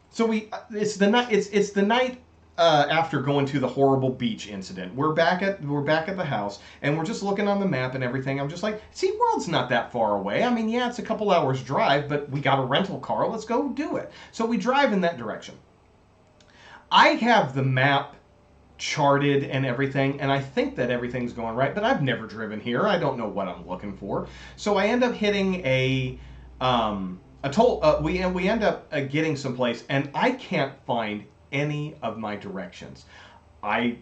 [SPEAKER 1] So it's the night after going to the horrible beach incident. We're back at the house, and we're just looking on the map and everything. I'm just like, SeaWorld's not that far away. I mean, yeah, it's a couple hours drive, but we got a rental car. Let's go do it. So we drive in that direction. I have the map charted and everything, and I think that everything's going right, but I've never driven here. I don't know what I'm looking for. So I end up hitting a toll. We end up getting someplace, and I can't find any of my directions. I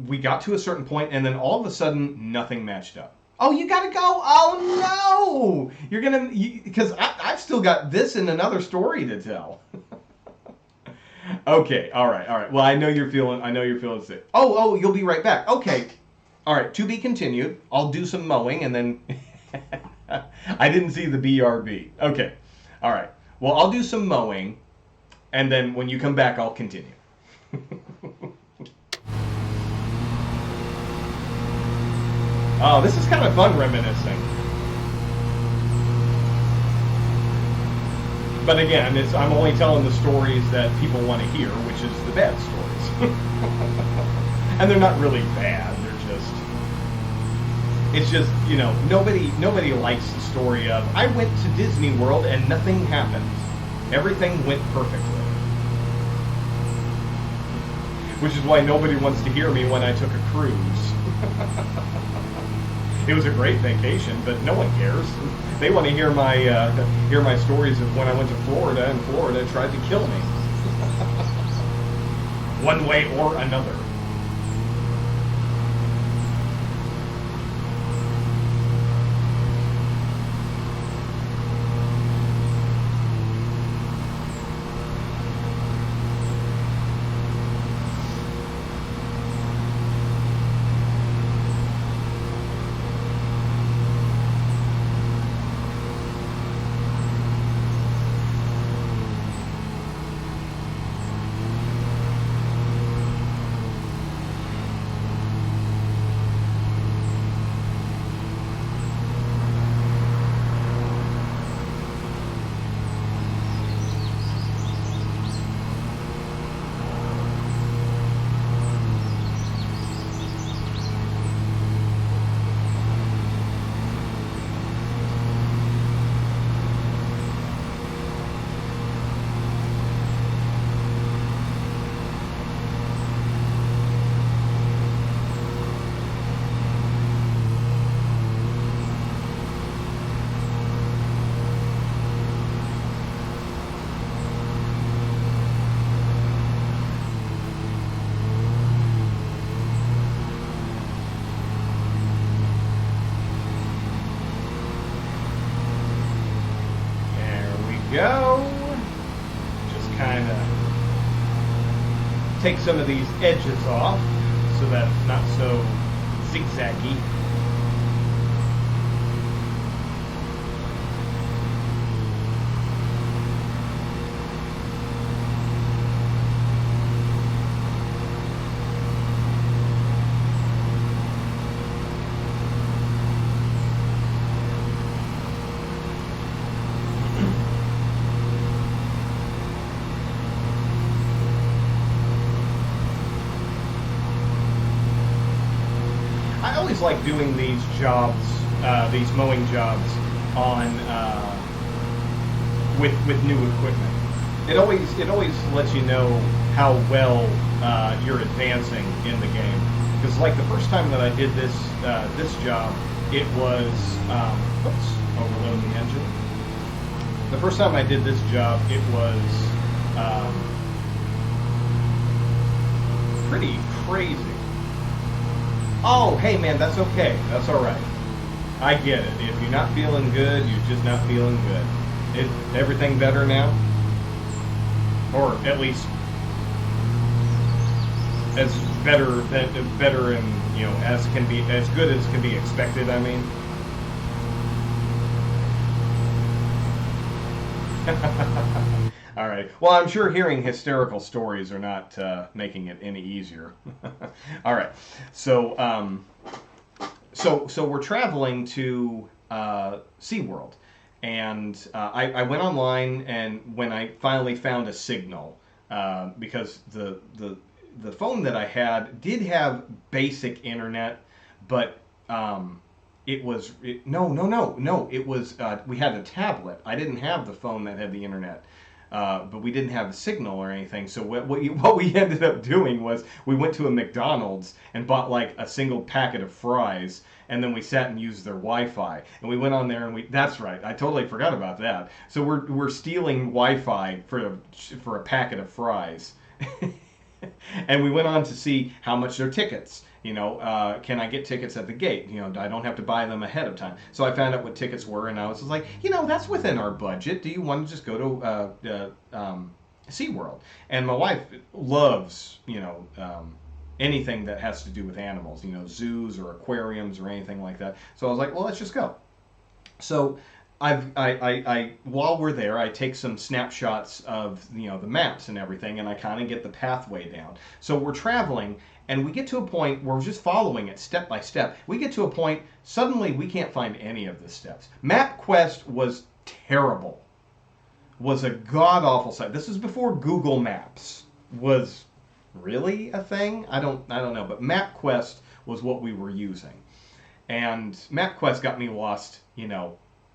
[SPEAKER 1] we got to a certain point, and then all of a sudden, nothing matched up. Oh, you gotta go! Oh no! You're gonna because I've still got this and another story to tell. Okay, all right, all right. Well, I know you're feeling sick. Oh, you'll be right back. Okay, all right. To be continued. I'll do some mowing, and then I didn't see the BRB. Okay, all right. Well, I'll do some mowing, and then when you come back, I'll continue. Oh, this is kind of fun reminiscing. But again, I'm only telling the stories that people want to hear, which is the bad stories. And they're not really bad. It's just, nobody likes the story of, I went to Disney World and nothing happened. Everything went perfectly. Which is why nobody wants to hear me when I took a cruise. It was a great vacation, but no one cares. They want to hear my stories of when I went to Florida and Florida tried to kill me. One way or another. Go. Just kind of take some of these edges off so that it's not so zigzaggy. I always like doing these jobs, these mowing jobs on with new equipment. It always lets you know how well you're advancing in the game. Because like the first time that I did this job, it was oops, overload the engine. The first time I did this job, it was pretty crazy. Oh, hey man, that's okay. That's all right. I get it. If you're not feeling good, you're just not feeling good. Is everything better now? Or at least as better and as good as can be expected, I mean. All right. Well, I'm sure hearing hysterical stories are not making it any easier. All right. So, so we're traveling to SeaWorld, and I went online, and when I finally found a signal, because the phone that I had did have basic internet, but it was no. It was we had a tablet. I didn't have the phone that had the internet. But we didn't have a signal or anything. So what we ended up doing was we went to a McDonald's and bought like a single packet of fries, and then we sat and used their Wi-Fi. And we went on there and that's right, I totally forgot about that. So we're stealing Wi-Fi for a packet of fries. And we went on to see how much their tickets. Can I get tickets at the gate? I don't have to buy them ahead of time. So I found out what tickets were, and I was just like, that's within our budget. Do you want to just go to SeaWorld? And my wife loves, anything that has to do with animals, zoos or aquariums or anything like that. So I was like, well, let's just go. So while we're there, I take some snapshots of the maps and everything, and I kind of get the pathway down. So we're traveling, and we get to a point where we're just following it step by step. We get to a point, suddenly we can't find any of the steps. MapQuest was terrible. Was a god-awful site. This is before Google Maps was really a thing. I don't know, but MapQuest was what we were using. And MapQuest got me lost,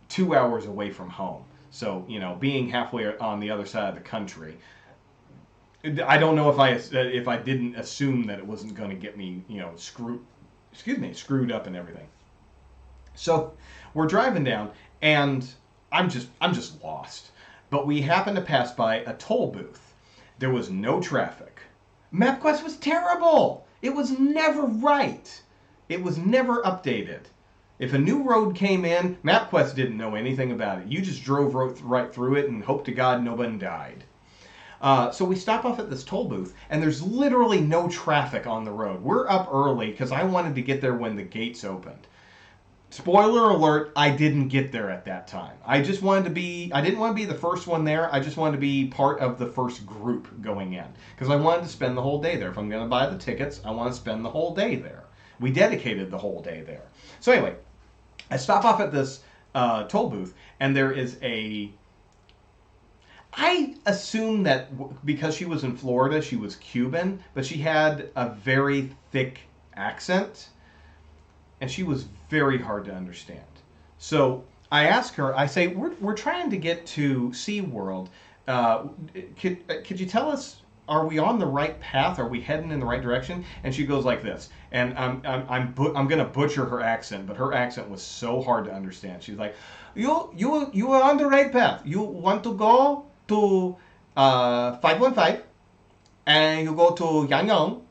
[SPEAKER 1] 2 hours away from home. So, being halfway on the other side of the country, I don't know if I didn't assume that it wasn't going to get me, screwed up and everything. So, we're driving down, and I'm just lost. But we happened to pass by a toll booth. There was no traffic. MapQuest was terrible. It was never right. It was never updated. If a new road came in, MapQuest didn't know anything about it. You just drove right through it and hoped to God nobody died. So we stop off at this toll booth, and there's literally no traffic on the road. We're up early because I wanted to get there when the gates opened. Spoiler alert, I didn't get there at that time. I didn't want to be the first one there. I just wanted to be part of the first group going in because I wanted to spend the whole day there. If I'm going to buy the tickets, I want to spend the whole day there. We dedicated the whole day there. So anyway, I stop off at this toll booth, and there is I assume that because she was in Florida, she was Cuban, but she had a very thick accent, and she was very hard to understand. So I ask her, I say, we're trying to get to SeaWorld. Could you tell us, are we on the right path? Are we heading in the right direction? And she goes like this, and I'm going to butcher her accent, but her accent was so hard to understand. She's like, you are on the right path. You want to go to 515, and you go to Yangyang,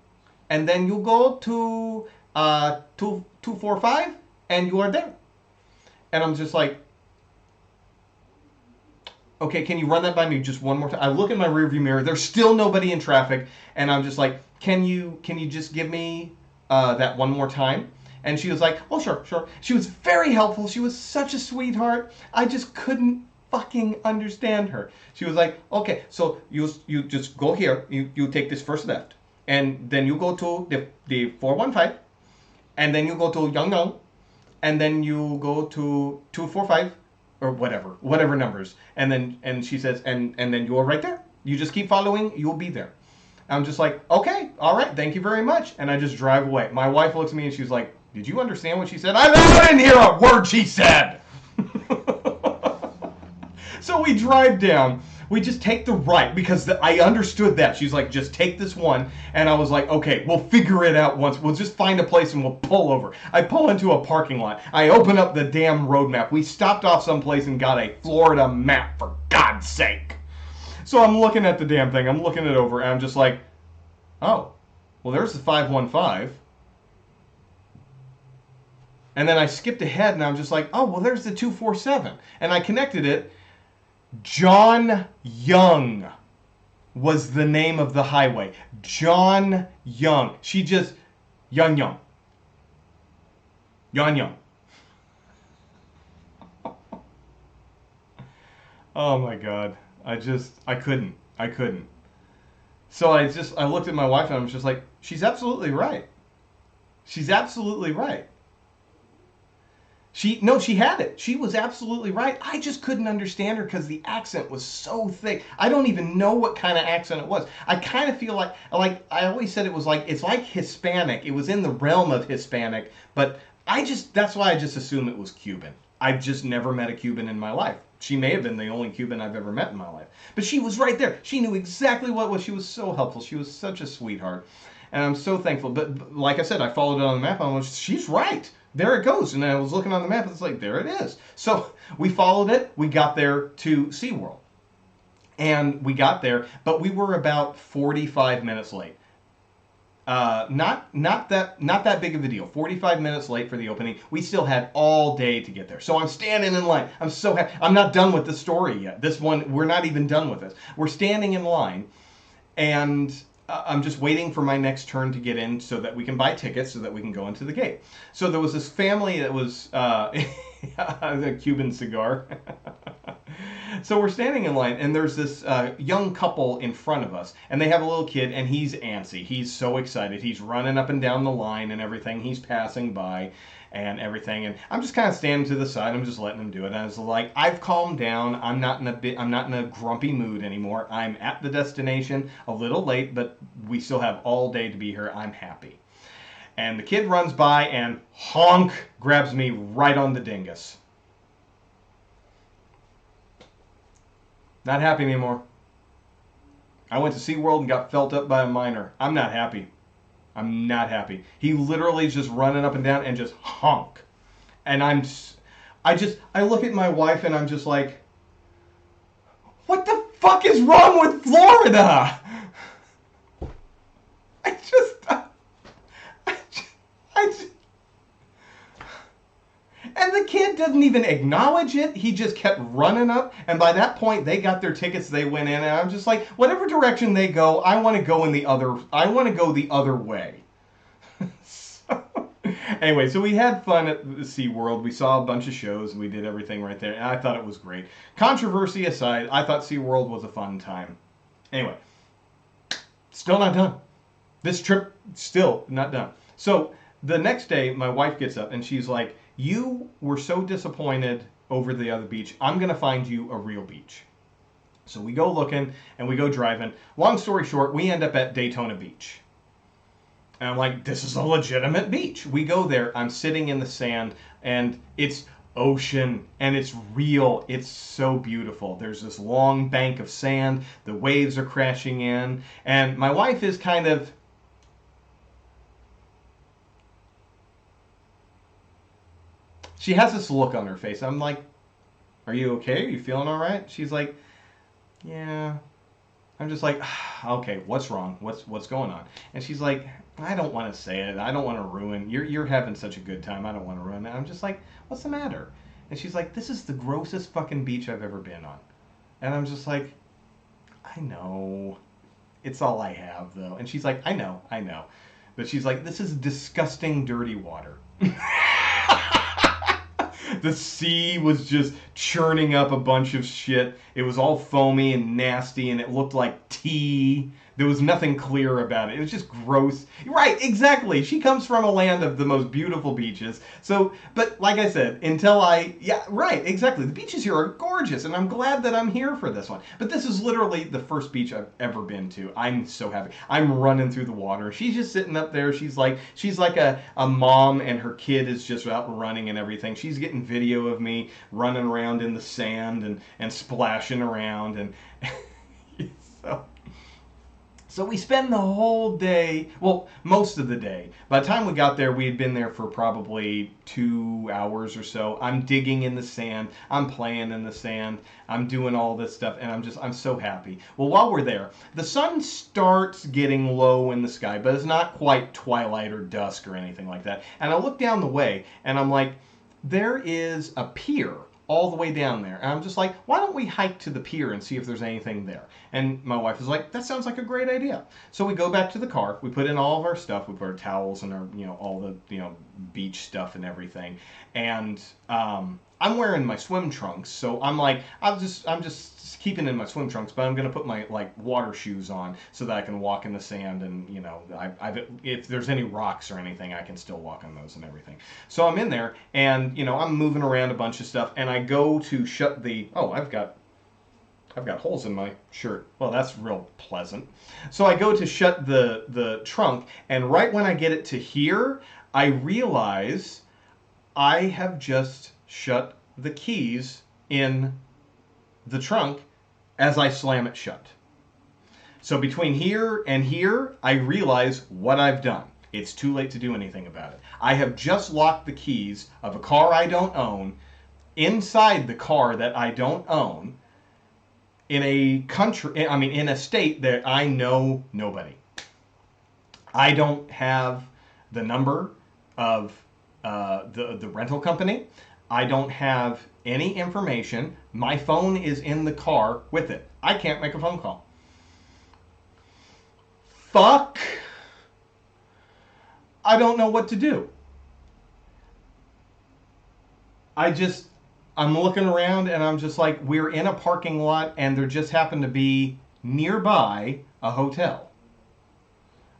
[SPEAKER 1] and then you go to 245, and you are there. And I'm just like, okay, can you run that by me just one more time? I look in my rearview mirror. There's still nobody in traffic, and I'm just like, can you just give me that one more time? And she was like, oh, sure. She was very helpful. She was such a sweetheart. I just couldn't fucking understand her. She was like, okay, so you just go here. You take this first left, and then you go to the 415, and then you go to Yangyang, and then you go to 245. Or whatever numbers, and she says, and then you're right there. You just keep following, you'll be there. I'm just like, okay, all right, thank you very much, and I just drive away. My wife looks at me and she's like, did you understand what she said? I didn't hear a word she said. So we drive down. We just take the right because I understood that. She's like, just take this one. And I was like, okay, we'll figure it out once. We'll just find a place and we'll pull over. I pull into a parking lot. I open up the damn road map. We stopped off someplace and got a Florida map, for God's sake. So I'm looking at the damn thing. I'm looking it over and I'm just like, oh, well, there's the 515. And then I skipped ahead and I'm just like, oh, well, there's the 247. And I connected it. John Young was the name of the highway. John Young. She just, Young. Oh my God. I couldn't. So I looked at my wife and I was just like, she's absolutely right. She had it. She was absolutely right. I just couldn't understand her because the accent was so thick. I don't even know what kind of accent it was. I kind of feel like I always said it's like Hispanic. It was in the realm of Hispanic, but that's why I just assume it was Cuban. I've just never met a Cuban in my life. She may have been the only Cuban I've ever met in my life. But she was right there. She knew exactly what was. She was so helpful. She was such a sweetheart. And I'm so thankful. But like I said, I followed it on the map. I was, she's right. There it goes. And I was looking on the map, and it's like, there it is. So we followed it. We got there to SeaWorld. And we got there, but we were about 45 minutes late. not that big of a deal. 45 minutes late for the opening. We still had all day to get there. So I'm standing in line. I'm so happy. I'm not done with the story yet. This one, we're not even done with this. We're standing in line, and I'm just waiting for my next turn to get in so that we can buy tickets so that we can go into the gate. So there was this family that was a Cuban cigar. So we're standing in line, and there's this young couple in front of us, and they have a little kid, and he's antsy. He's so excited. He's running up and down the line and everything. He's passing by and everything, and I'm just kind of standing to the side. I'm just letting him do it. And I was like, I've calmed down. I'm not in a grumpy mood anymore. I'm at the destination, a little late, but we still have all day to be here. I'm happy. And the kid runs by and honk, grabs me right on the dingus. Not happy anymore. I went to SeaWorld and got felt up by a minor. I'm not happy. I'm not happy. He literally is just running up and down and just honk. And I look at my wife and I'm just like, what the fuck is wrong with Florida? I just, and the kid doesn't even acknowledge it. He just kept running up. And by that point, they got their tickets. They went in. And I'm just like, whatever direction they go, I want to go the other way. Anyway, so we had fun at SeaWorld. We saw a bunch of shows. We did everything right there. And I thought it was great. Controversy aside, I thought SeaWorld was a fun time. Anyway, still not done. This trip, still not done. So the next day, my wife gets up and she's like, you were so disappointed over the other beach. I'm going to find you a real beach. So we go looking and we go driving. Long story short, we end up at Daytona Beach. And I'm like, this is a legitimate beach. We go there. I'm sitting in the sand and it's ocean and it's real. It's so beautiful. There's this long bank of sand. The waves are crashing in. And my wife is kind of... She has this look on her face. I'm like, are you okay? Are you feeling all right? She's like, yeah. I'm just like, okay, what's wrong? What's going on? And she's like, I don't want to say it. I don't want to ruin. You're having such a good time. I don't want to ruin it. I'm just like, what's the matter? And she's like, this is the grossest fucking beach I've ever been on. And I'm just like, I know. It's all I have, though. And she's like, I know. But she's like, this is disgusting, dirty water. The sea was just churning up a bunch of shit. It was all foamy and nasty, and it looked like tea. There was nothing clear about it. It was just gross. Right, exactly. She comes from a land of the most beautiful beaches. So, but like I said, yeah, right, exactly. The beaches here are gorgeous, and I'm glad that I'm here for this one. But this is literally the first beach I've ever been to. I'm so happy. I'm running through the water. She's just sitting up there. She's like a mom, and her kid is just out running and everything. She's getting video of me running around in the sand and splashing around, and So we spend the whole day, well, most of the day. By the time we got there, we had been there for probably 2 hours or so. I'm digging in the sand. I'm playing in the sand. I'm doing all this stuff, and I'm so happy. Well, while we're there, the sun starts getting low in the sky, but it's not quite twilight or dusk or anything like that. And I look down the way, and I'm like, there is a pier all the way down there. And I'm just like, why don't we hike to the pier and see if there's anything there? And my wife was like, that sounds like a great idea. So we go back to the car. We put in all of our stuff. We put our towels and our, all the, beach stuff and everything. And I'm wearing my swim trunks. So I'm like, I'm just keeping in my swim trunks, but I'm going to put my water shoes on so that I can walk in the sand and, if there's any rocks or anything, I can still walk on those and everything. So I'm in there and, I'm moving around a bunch of stuff and I go to shut I've got holes in my shirt. Well, that's real pleasant. So I go to shut the trunk, and right when I get it to here, I realize I have just shut the keys in the trunk as I slam it shut. So between here and here, I realize what I've done. It's too late to do anything about it. I have just locked the keys of a car I don't own inside the car that I don't own in a state that I know nobody. I don't have the number of the rental company. I don't have any information. My phone is in the car with it. I can't make a phone call. Fuck. I don't know what to do. I'm looking around and I'm just like, we're in a parking lot and there just happened to be nearby a hotel.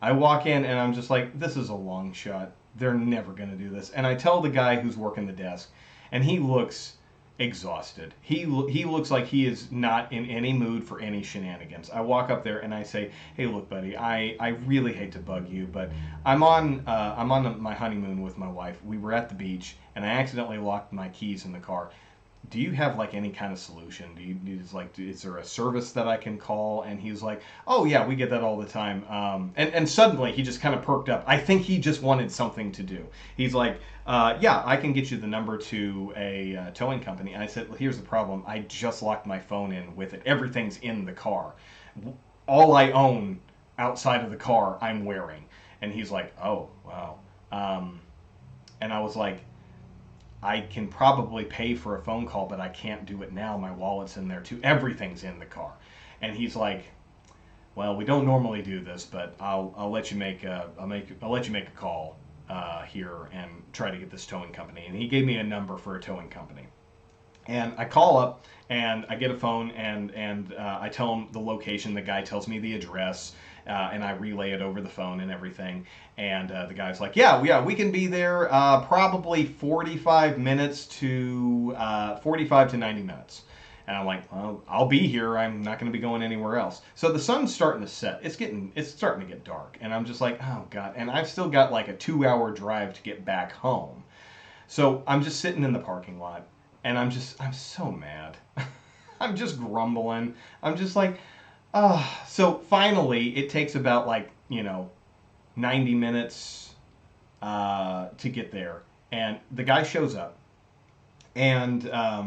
[SPEAKER 1] I walk in and I'm just like, this is a long shot. They're never going to do this. And I tell the guy who's working the desk, and he looks exhausted. He looks like he is not in any mood for any shenanigans. I walk up there and I say, hey, look, buddy, I really hate to bug you, but I'm on my honeymoon with my wife. We were at the beach, and I accidentally locked my keys in the car. Do you have like any kind of solution? Is there a service that I can call? And he's like, oh yeah, we get that all the time. And suddenly he just kind of perked up. I think he just wanted something to do. He's like, yeah, I can get you the number to a towing company. And I said, well, here's the problem. I just locked my phone in with it. Everything's in the car. All I own outside of the car, I'm wearing. And he's like, oh, wow. And I was like, I can probably pay for a phone call, but I can't do it now. My wallet's in there too. Everything's in the car. And he's like, well, we don't normally do this, but I'll let you make a call here and try to get this towing company. And he gave me a number for a towing company. And I call up and I get a phone and I tell him the location. The guy tells me the address. And I relay it over the phone and everything. And the guy's like, yeah, we can be there probably 45 to 90 minutes. And I'm like, well, I'll be here. I'm not going to be going anywhere else. So the sun's starting to set. It's starting to get dark. And I'm just like, oh, God. And I've still got like a 2-hour drive to get back home. So I'm just sitting in the parking lot. And I'm so mad. I'm just grumbling. I'm just like, so finally, it takes about 90 minutes to get there, and the guy shows up, and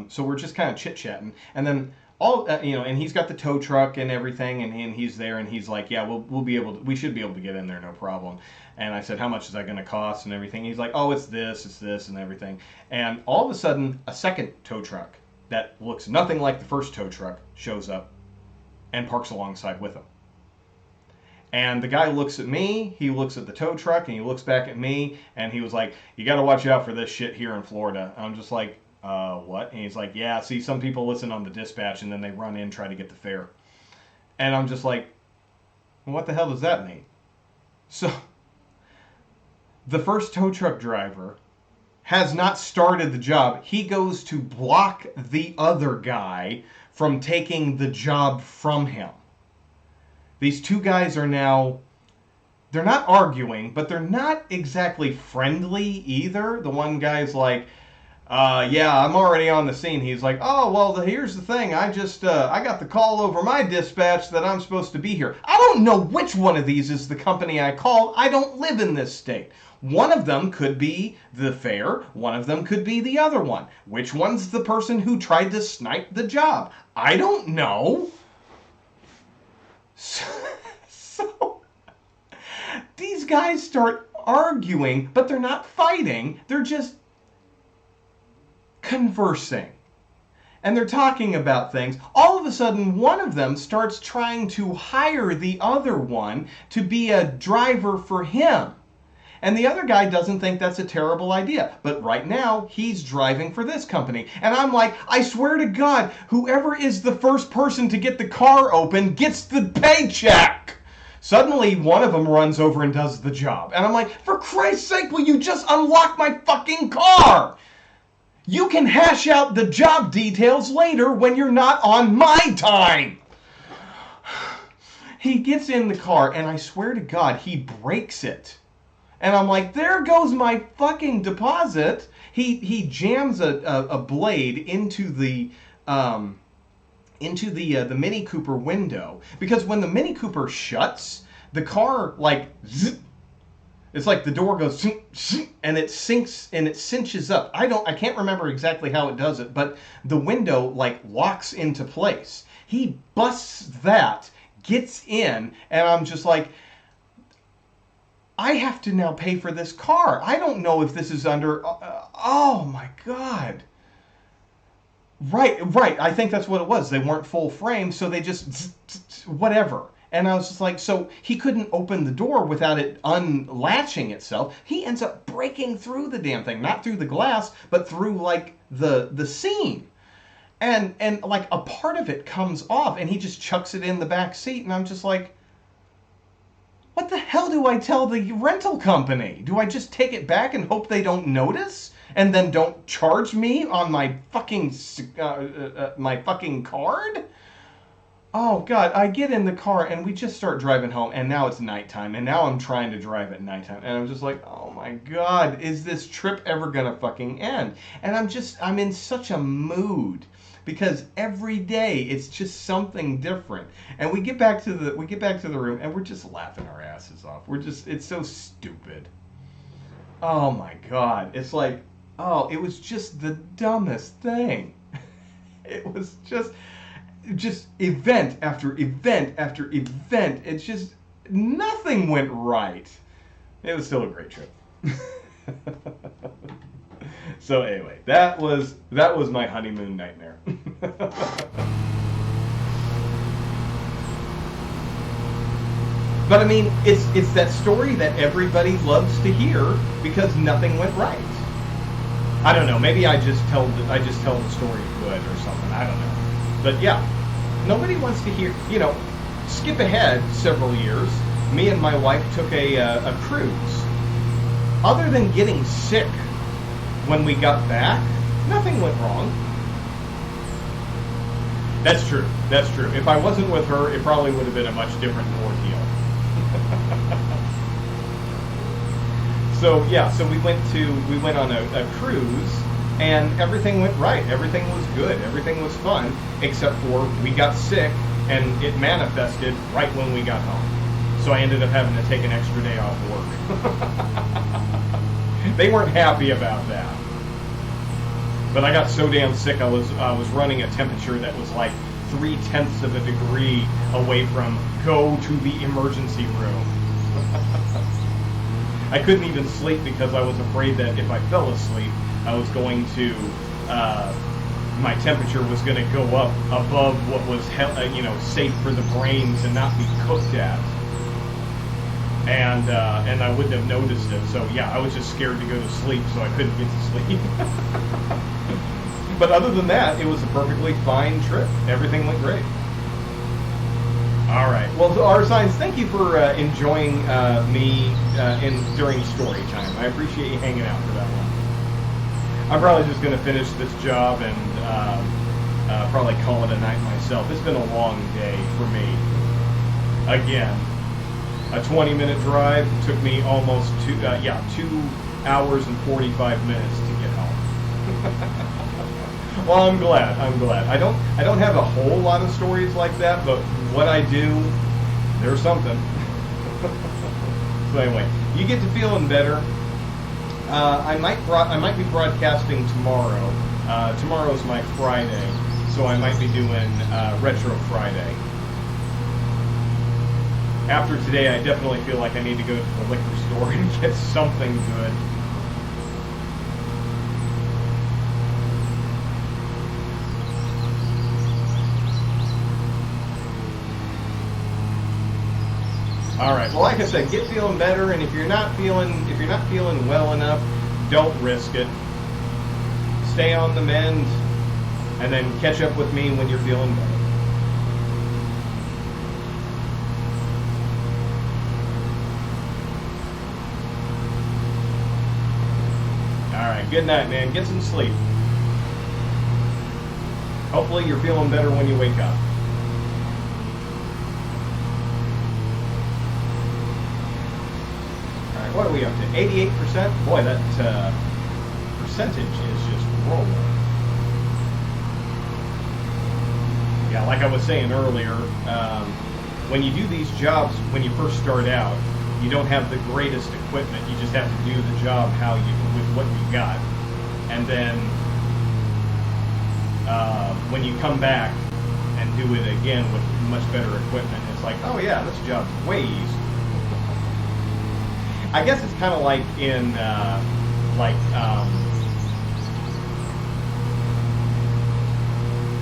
[SPEAKER 1] so we're just kind of chit chatting, and then and he's got the tow truck and everything, and he's there, and he's like, yeah, we should be able to get in there, no problem. And I said, how much is that going to cost and everything? He's like, oh, it's this, and everything. And all of a sudden, a second tow truck that looks nothing like the first tow truck shows up and parks alongside with him. And the guy looks at me, he looks at the tow truck, and he looks back at me, and he was like, you got to watch out for this shit here in Florida. And I'm just like, what? And he's like, yeah, see, some people listen on the dispatch, and then they run in, try to get the fare. And I'm just like, what the hell does that mean? So, the first tow truck driver has not started the job. He goes to block the other guy from taking the job from him. These two guys are now, they're not arguing, but they're not exactly friendly either. The one guy's like, yeah, I'm already on the scene. He's like, oh, well, here's the thing. I got the call over my dispatch that I'm supposed to be here. I don't know which one of these is the company I called. I don't live in this state. One of them could be the fare. One of them could be the other one. Which one's the person who tried to snipe the job? I don't know. So these guys start arguing, but they're not fighting. They're just conversing. And they're talking about things. All of a sudden, one of them starts trying to hire the other one to be a driver for him. And the other guy doesn't think that's a terrible idea. But right now, he's driving for this company. And I'm like, I swear to God, whoever is the first person to get the car open gets the paycheck. Suddenly, one of them runs over and does the job. And I'm like, for Christ's sake, will you just unlock my fucking car? You can hash out the job details later when you're not on my time. He gets in the car, and I swear to God, he breaks it. And I'm like, there goes my fucking deposit. He jams a blade into the Mini Cooper window, because when the Mini Cooper shuts, the car zzz, it's like the door goes zzz, zzz, and it sinks and it cinches up. I can't remember exactly how it does it, but the window locks into place. He busts that, gets in, and I'm just like, I have to now pay for this car. I don't know if this is under. Oh my God. Right. I think that's what it was. They weren't full frame, so they just whatever. And I was just like, so he couldn't open the door without it unlatching itself. He ends up breaking through the damn thing, not through the glass, but through like the seam. And like a part of it comes off, and he just chucks it in the back seat, and I'm just like, what the hell do I tell the rental company? Do I just take it back and hope they don't notice, and then don't charge me on my fucking card? Oh God, I get in the car and we just start driving home, and now it's nighttime, and now I'm trying to drive at nighttime, and I'm just like, oh my God, is this trip ever gonna fucking end? And I'm in such a mood because every day it's just something different. And we get back to the room and we're just laughing our asses off. It's so stupid. Oh my God, it's like, oh, it was just the dumbest thing. It was just event after event after event. It's just nothing went right. It was still a great trip. So anyway, that was my honeymoon nightmare. But I mean, it's that story that everybody loves to hear because nothing went right. I don't know. Maybe I just tell the story good or something. I don't know. But yeah, nobody wants to hear. Skip ahead several years. Me and my wife took a cruise. Other than getting sick when we got back, nothing went wrong. That's true. If I wasn't with her, it probably would have been a much different ordeal. So yeah, so we went on a cruise, and everything went right. Everything was good. Everything was fun, except for we got sick, and it manifested right when we got home. So I ended up having to take an extra day off work. They weren't happy about that. But I got so damn sick, I was running a temperature that was like 0.3 of a degree away from go to the emergency room. I couldn't even sleep because I was afraid that if I fell asleep, I was going to, my temperature was going to go up above what was, safe for the brain to not be cooked at. And I wouldn't have noticed it. So yeah, I was just scared to go to sleep, so I couldn't get to sleep. But other than that, it was a perfectly fine trip. Everything went great. All right. Well, R Signs, thank you for enjoying me during story time. I appreciate you hanging out for that one. I'm probably just going to finish this job and probably call it a night myself. It's been a long day for me. Again, a 20-minute drive took me almost 2 hours and 45 minutes to get home. Well, I'm glad. I don't have a whole lot of stories like that, but what I do, there's something. So anyway, you get to feeling better. I might be broadcasting tomorrow. Tomorrow's my Friday, so I might be doing Retro Friday. After today, I definitely feel like I need to go to the liquor store and get something good. All right. Well, like I said, get feeling better, and if you're not feeling well enough, don't risk it. Stay on the mend, and then catch up with me when you're feeling better. All right. Good night, man. Get some sleep. Hopefully, you're feeling better when you wake up. What are we up to? 88%? Boy, that percentage is just rolling. Yeah, like I was saying earlier, when you do these jobs, when you first start out, you don't have the greatest equipment. You just have to do the job with what you got. And then when you come back and do it again with much better equipment, it's like, oh yeah, this job's way easier. I guess it's kind of like in like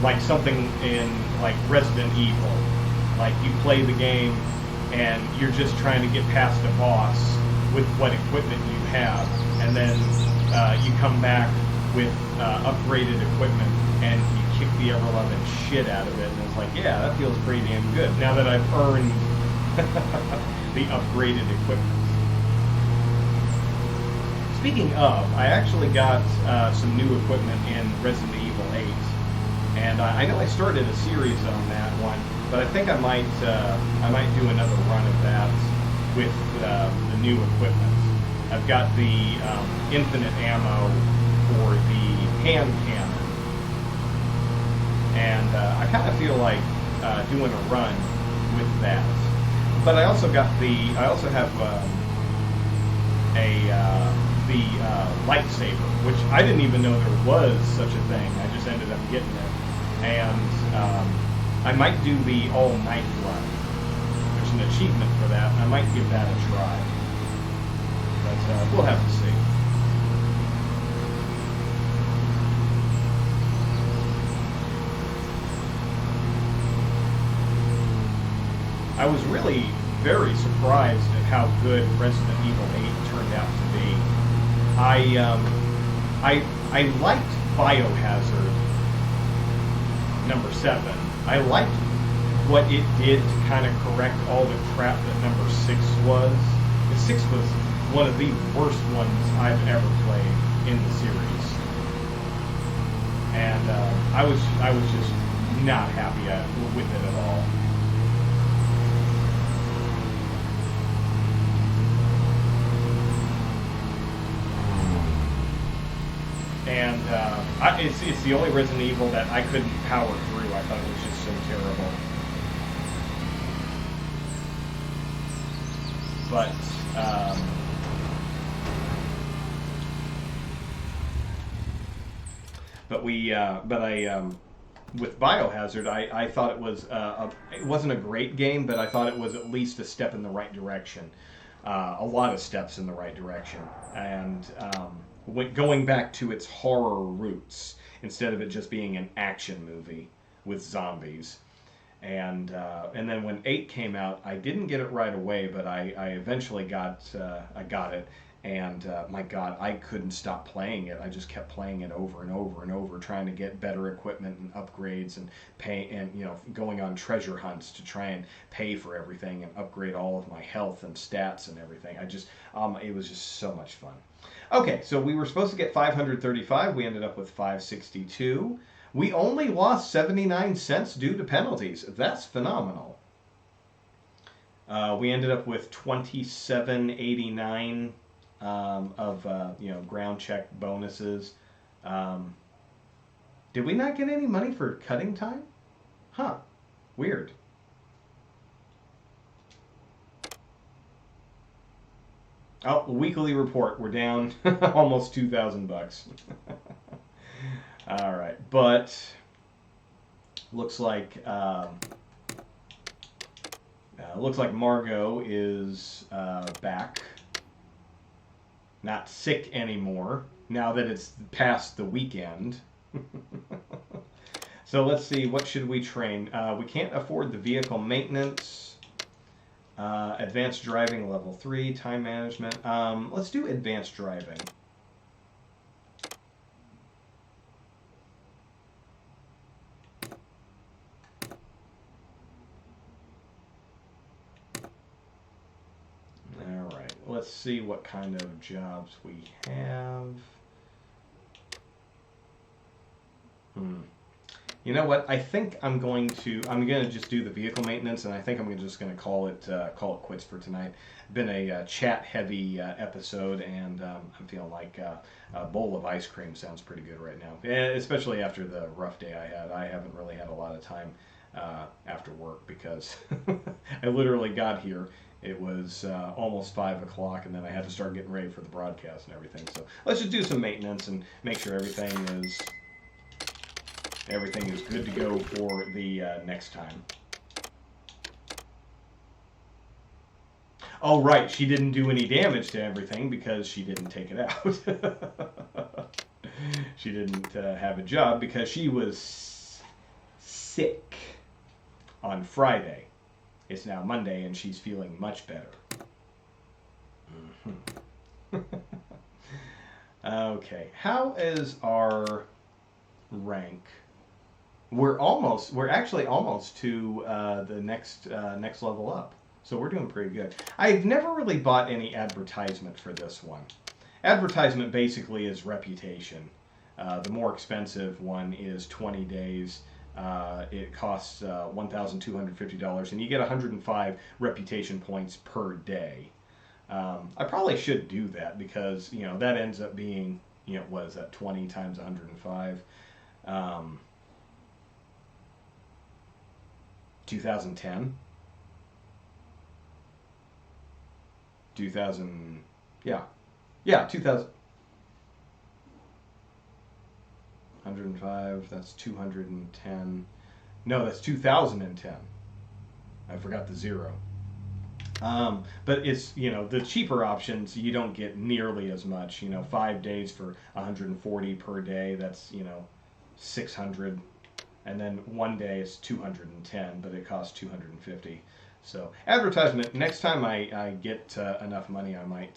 [SPEAKER 1] like something in like Resident Evil. Like you play the game and you're just trying to get past a boss with what equipment you have, and then you come back with upgraded equipment and you kick the ever-loving shit out of it, and it's like, yeah, that feels pretty damn good now that I've earned the upgraded equipment. Speaking of, I actually got some new equipment in Resident Evil 8, and I know I started a series on that one, but I think I might do another run of that with the new equipment. I've got the infinite ammo for the hand cannon, and I kind of feel like doing a run with that. But I also got the have the lightsaber, which I didn't even know there was such a thing. I just ended up getting it, and I might do the all-night run. There's an achievement for that, and I might give that a try. But we'll have to see. I was really very surprised at how good Resident Evil 8 turned out to be. I liked Biohazard number 7. I liked what it did to kind of correct all the crap that number 6 was. The 6 was one of the worst ones I've ever played in the series, and I was just not happy with it at all. And it's the only Resident Evil that I couldn't power through. I thought it was just so terrible. But with Biohazard, I thought it was it wasn't a great game, but I thought it was at least a step in the right direction. A lot of steps in the right direction, and going back to its horror roots instead of it just being an action movie with zombies. And then when 8 came out, I didn't get it right away, but I eventually got it. And my God, I couldn't stop playing it. I just kept playing it over and over and over, trying to get better equipment and upgrades and going on treasure hunts to try and pay for everything and upgrade all of my health and stats and everything. It was just so much fun. Okay, so we were supposed to get 535. We ended up with 562. We only lost 79 cents due to penalties. That's phenomenal. We ended up with 27.89 of ground check bonuses. Did we not get any money for cutting time? Huh. Weird. Oh, weekly report. We're down almost $2,000. All right, but looks like Margot is back, not sick anymore now that it's past the weekend. So let's see, what should we train? We can't afford the vehicle maintenance. Advanced driving level 3, time management. Let's do advanced driving. Alright, let's see what kind of jobs we have. You know what? I think I'm going to just do the vehicle maintenance, and I think I'm just going to call it quits for tonight. Been a chat-heavy episode, and I'm feeling like a bowl of ice cream sounds pretty good right now, especially after the rough day I had. I haven't really had a lot of time after work because I literally got here. It was almost 5 o'clock, and then I had to start getting ready for the broadcast and everything. So let's just do some maintenance and make sure everything is good to go for the next time. Oh, right. She didn't do any damage to everything because she didn't take it out. She didn't have a job because she was sick on Friday. It's now Monday and she's feeling much better. Mhm. Okay. How is our rank? We're actually almost to the next level up. So we're doing pretty good. I've never really bought any advertisement for this one. Advertisement basically is reputation. The more expensive one is 20 days. It costs $1,250, and you get 105 reputation points per day. I probably should do that because that ends up being what is that 20 times 105? 2010, 2000, yeah, 2000. 105, that's 210. No, that's 2010. I forgot the zero. But it's, the cheaper options, you don't get nearly as much. 5 days for 140 per day, that's, 600. And then one day is 210, but it costs 250. So advertisement. Next time I get enough money, I might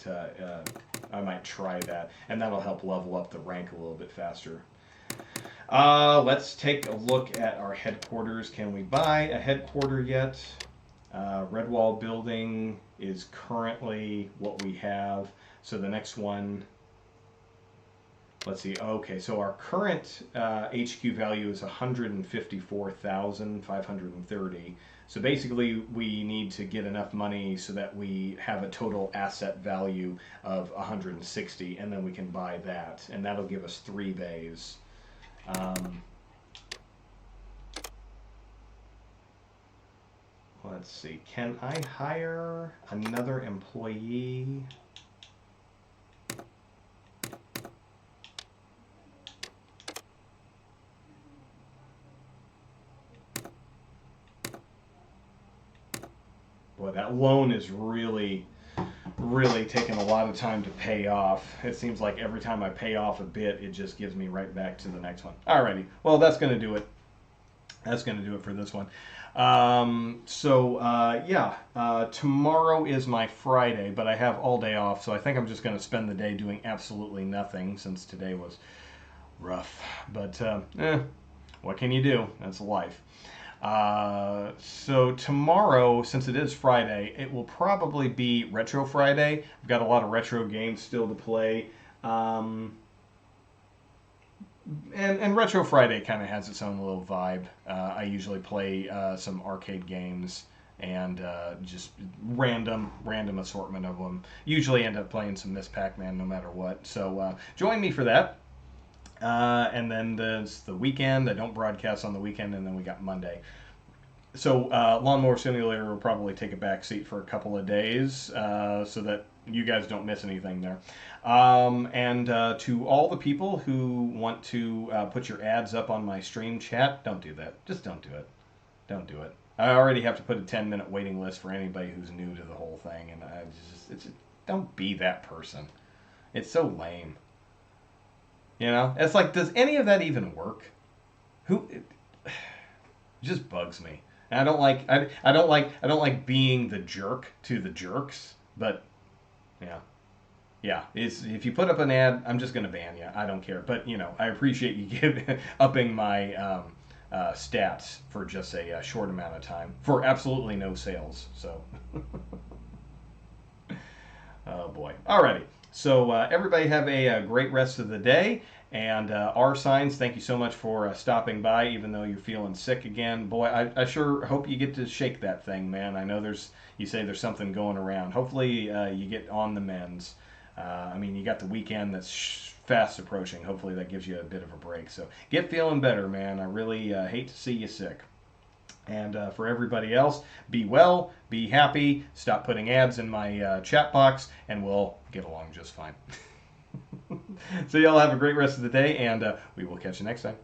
[SPEAKER 1] try that, and that'll help level up the rank a little bit faster. Let's take a look at our headquarters. Can we buy a headquarter yet? Redwall building is currently what we have. So the next one, let's see. Okay, so our current HQ value is 154,530. So basically, we need to get enough money so that we have a total asset value of 160, and then we can buy that, and that'll give us 3 bays. Let's see. Can I hire another employee? Boy, that loan is really taking a lot of time to pay off. It seems like every time I pay off a bit, it just gives me right back to the next one. Alrighty, well, that's going to do it. That's going to do it for this one. Tomorrow is my Friday, but I have all day off, so I think I'm just going to spend the day doing absolutely nothing since today was rough. But, what can you do? That's life. So tomorrow, since it is Friday, it will probably be Retro Friday. I've got a lot of retro games still to play. And Retro Friday kind of has its own little vibe. I usually play some arcade games and just random assortment of them. Usually end up playing some Miss Pac-Man no matter what. So join me for that. And then there's the weekend. I don't broadcast on the weekend, and then we got Monday. So Lawnmower Simulator will probably take a back seat for a couple of days so that you guys don't miss anything there. And to all the people who want to put your ads up on my stream chat, don't do that. Just don't do it. Don't do it. I already have to put a 10-minute waiting list for anybody who's new to the whole thing, and don't be that person. It's so lame. It's like, does any of that even work? It just bugs me. And I don't like being the jerk to the jerks, but yeah. If you put up an ad, I'm just gonna ban you. I don't care. But I appreciate you upping my stats for just a short amount of time for absolutely no sales. So, oh boy. Alrighty. So everybody have a great rest of the day. And R Signs, thank you so much for stopping by, even though you're feeling sick again. Boy, I sure hope you get to shake that thing, man. I know you say there's something going around. Hopefully you get on the mends. You got the weekend that's fast approaching. Hopefully that gives you a bit of a break. So get feeling better, man. I really hate to see you sick. And for everybody else, be well, be happy, stop putting ads in my chat box, and we'll get along just fine. So y'all have a great rest of the day, and we will catch you next time.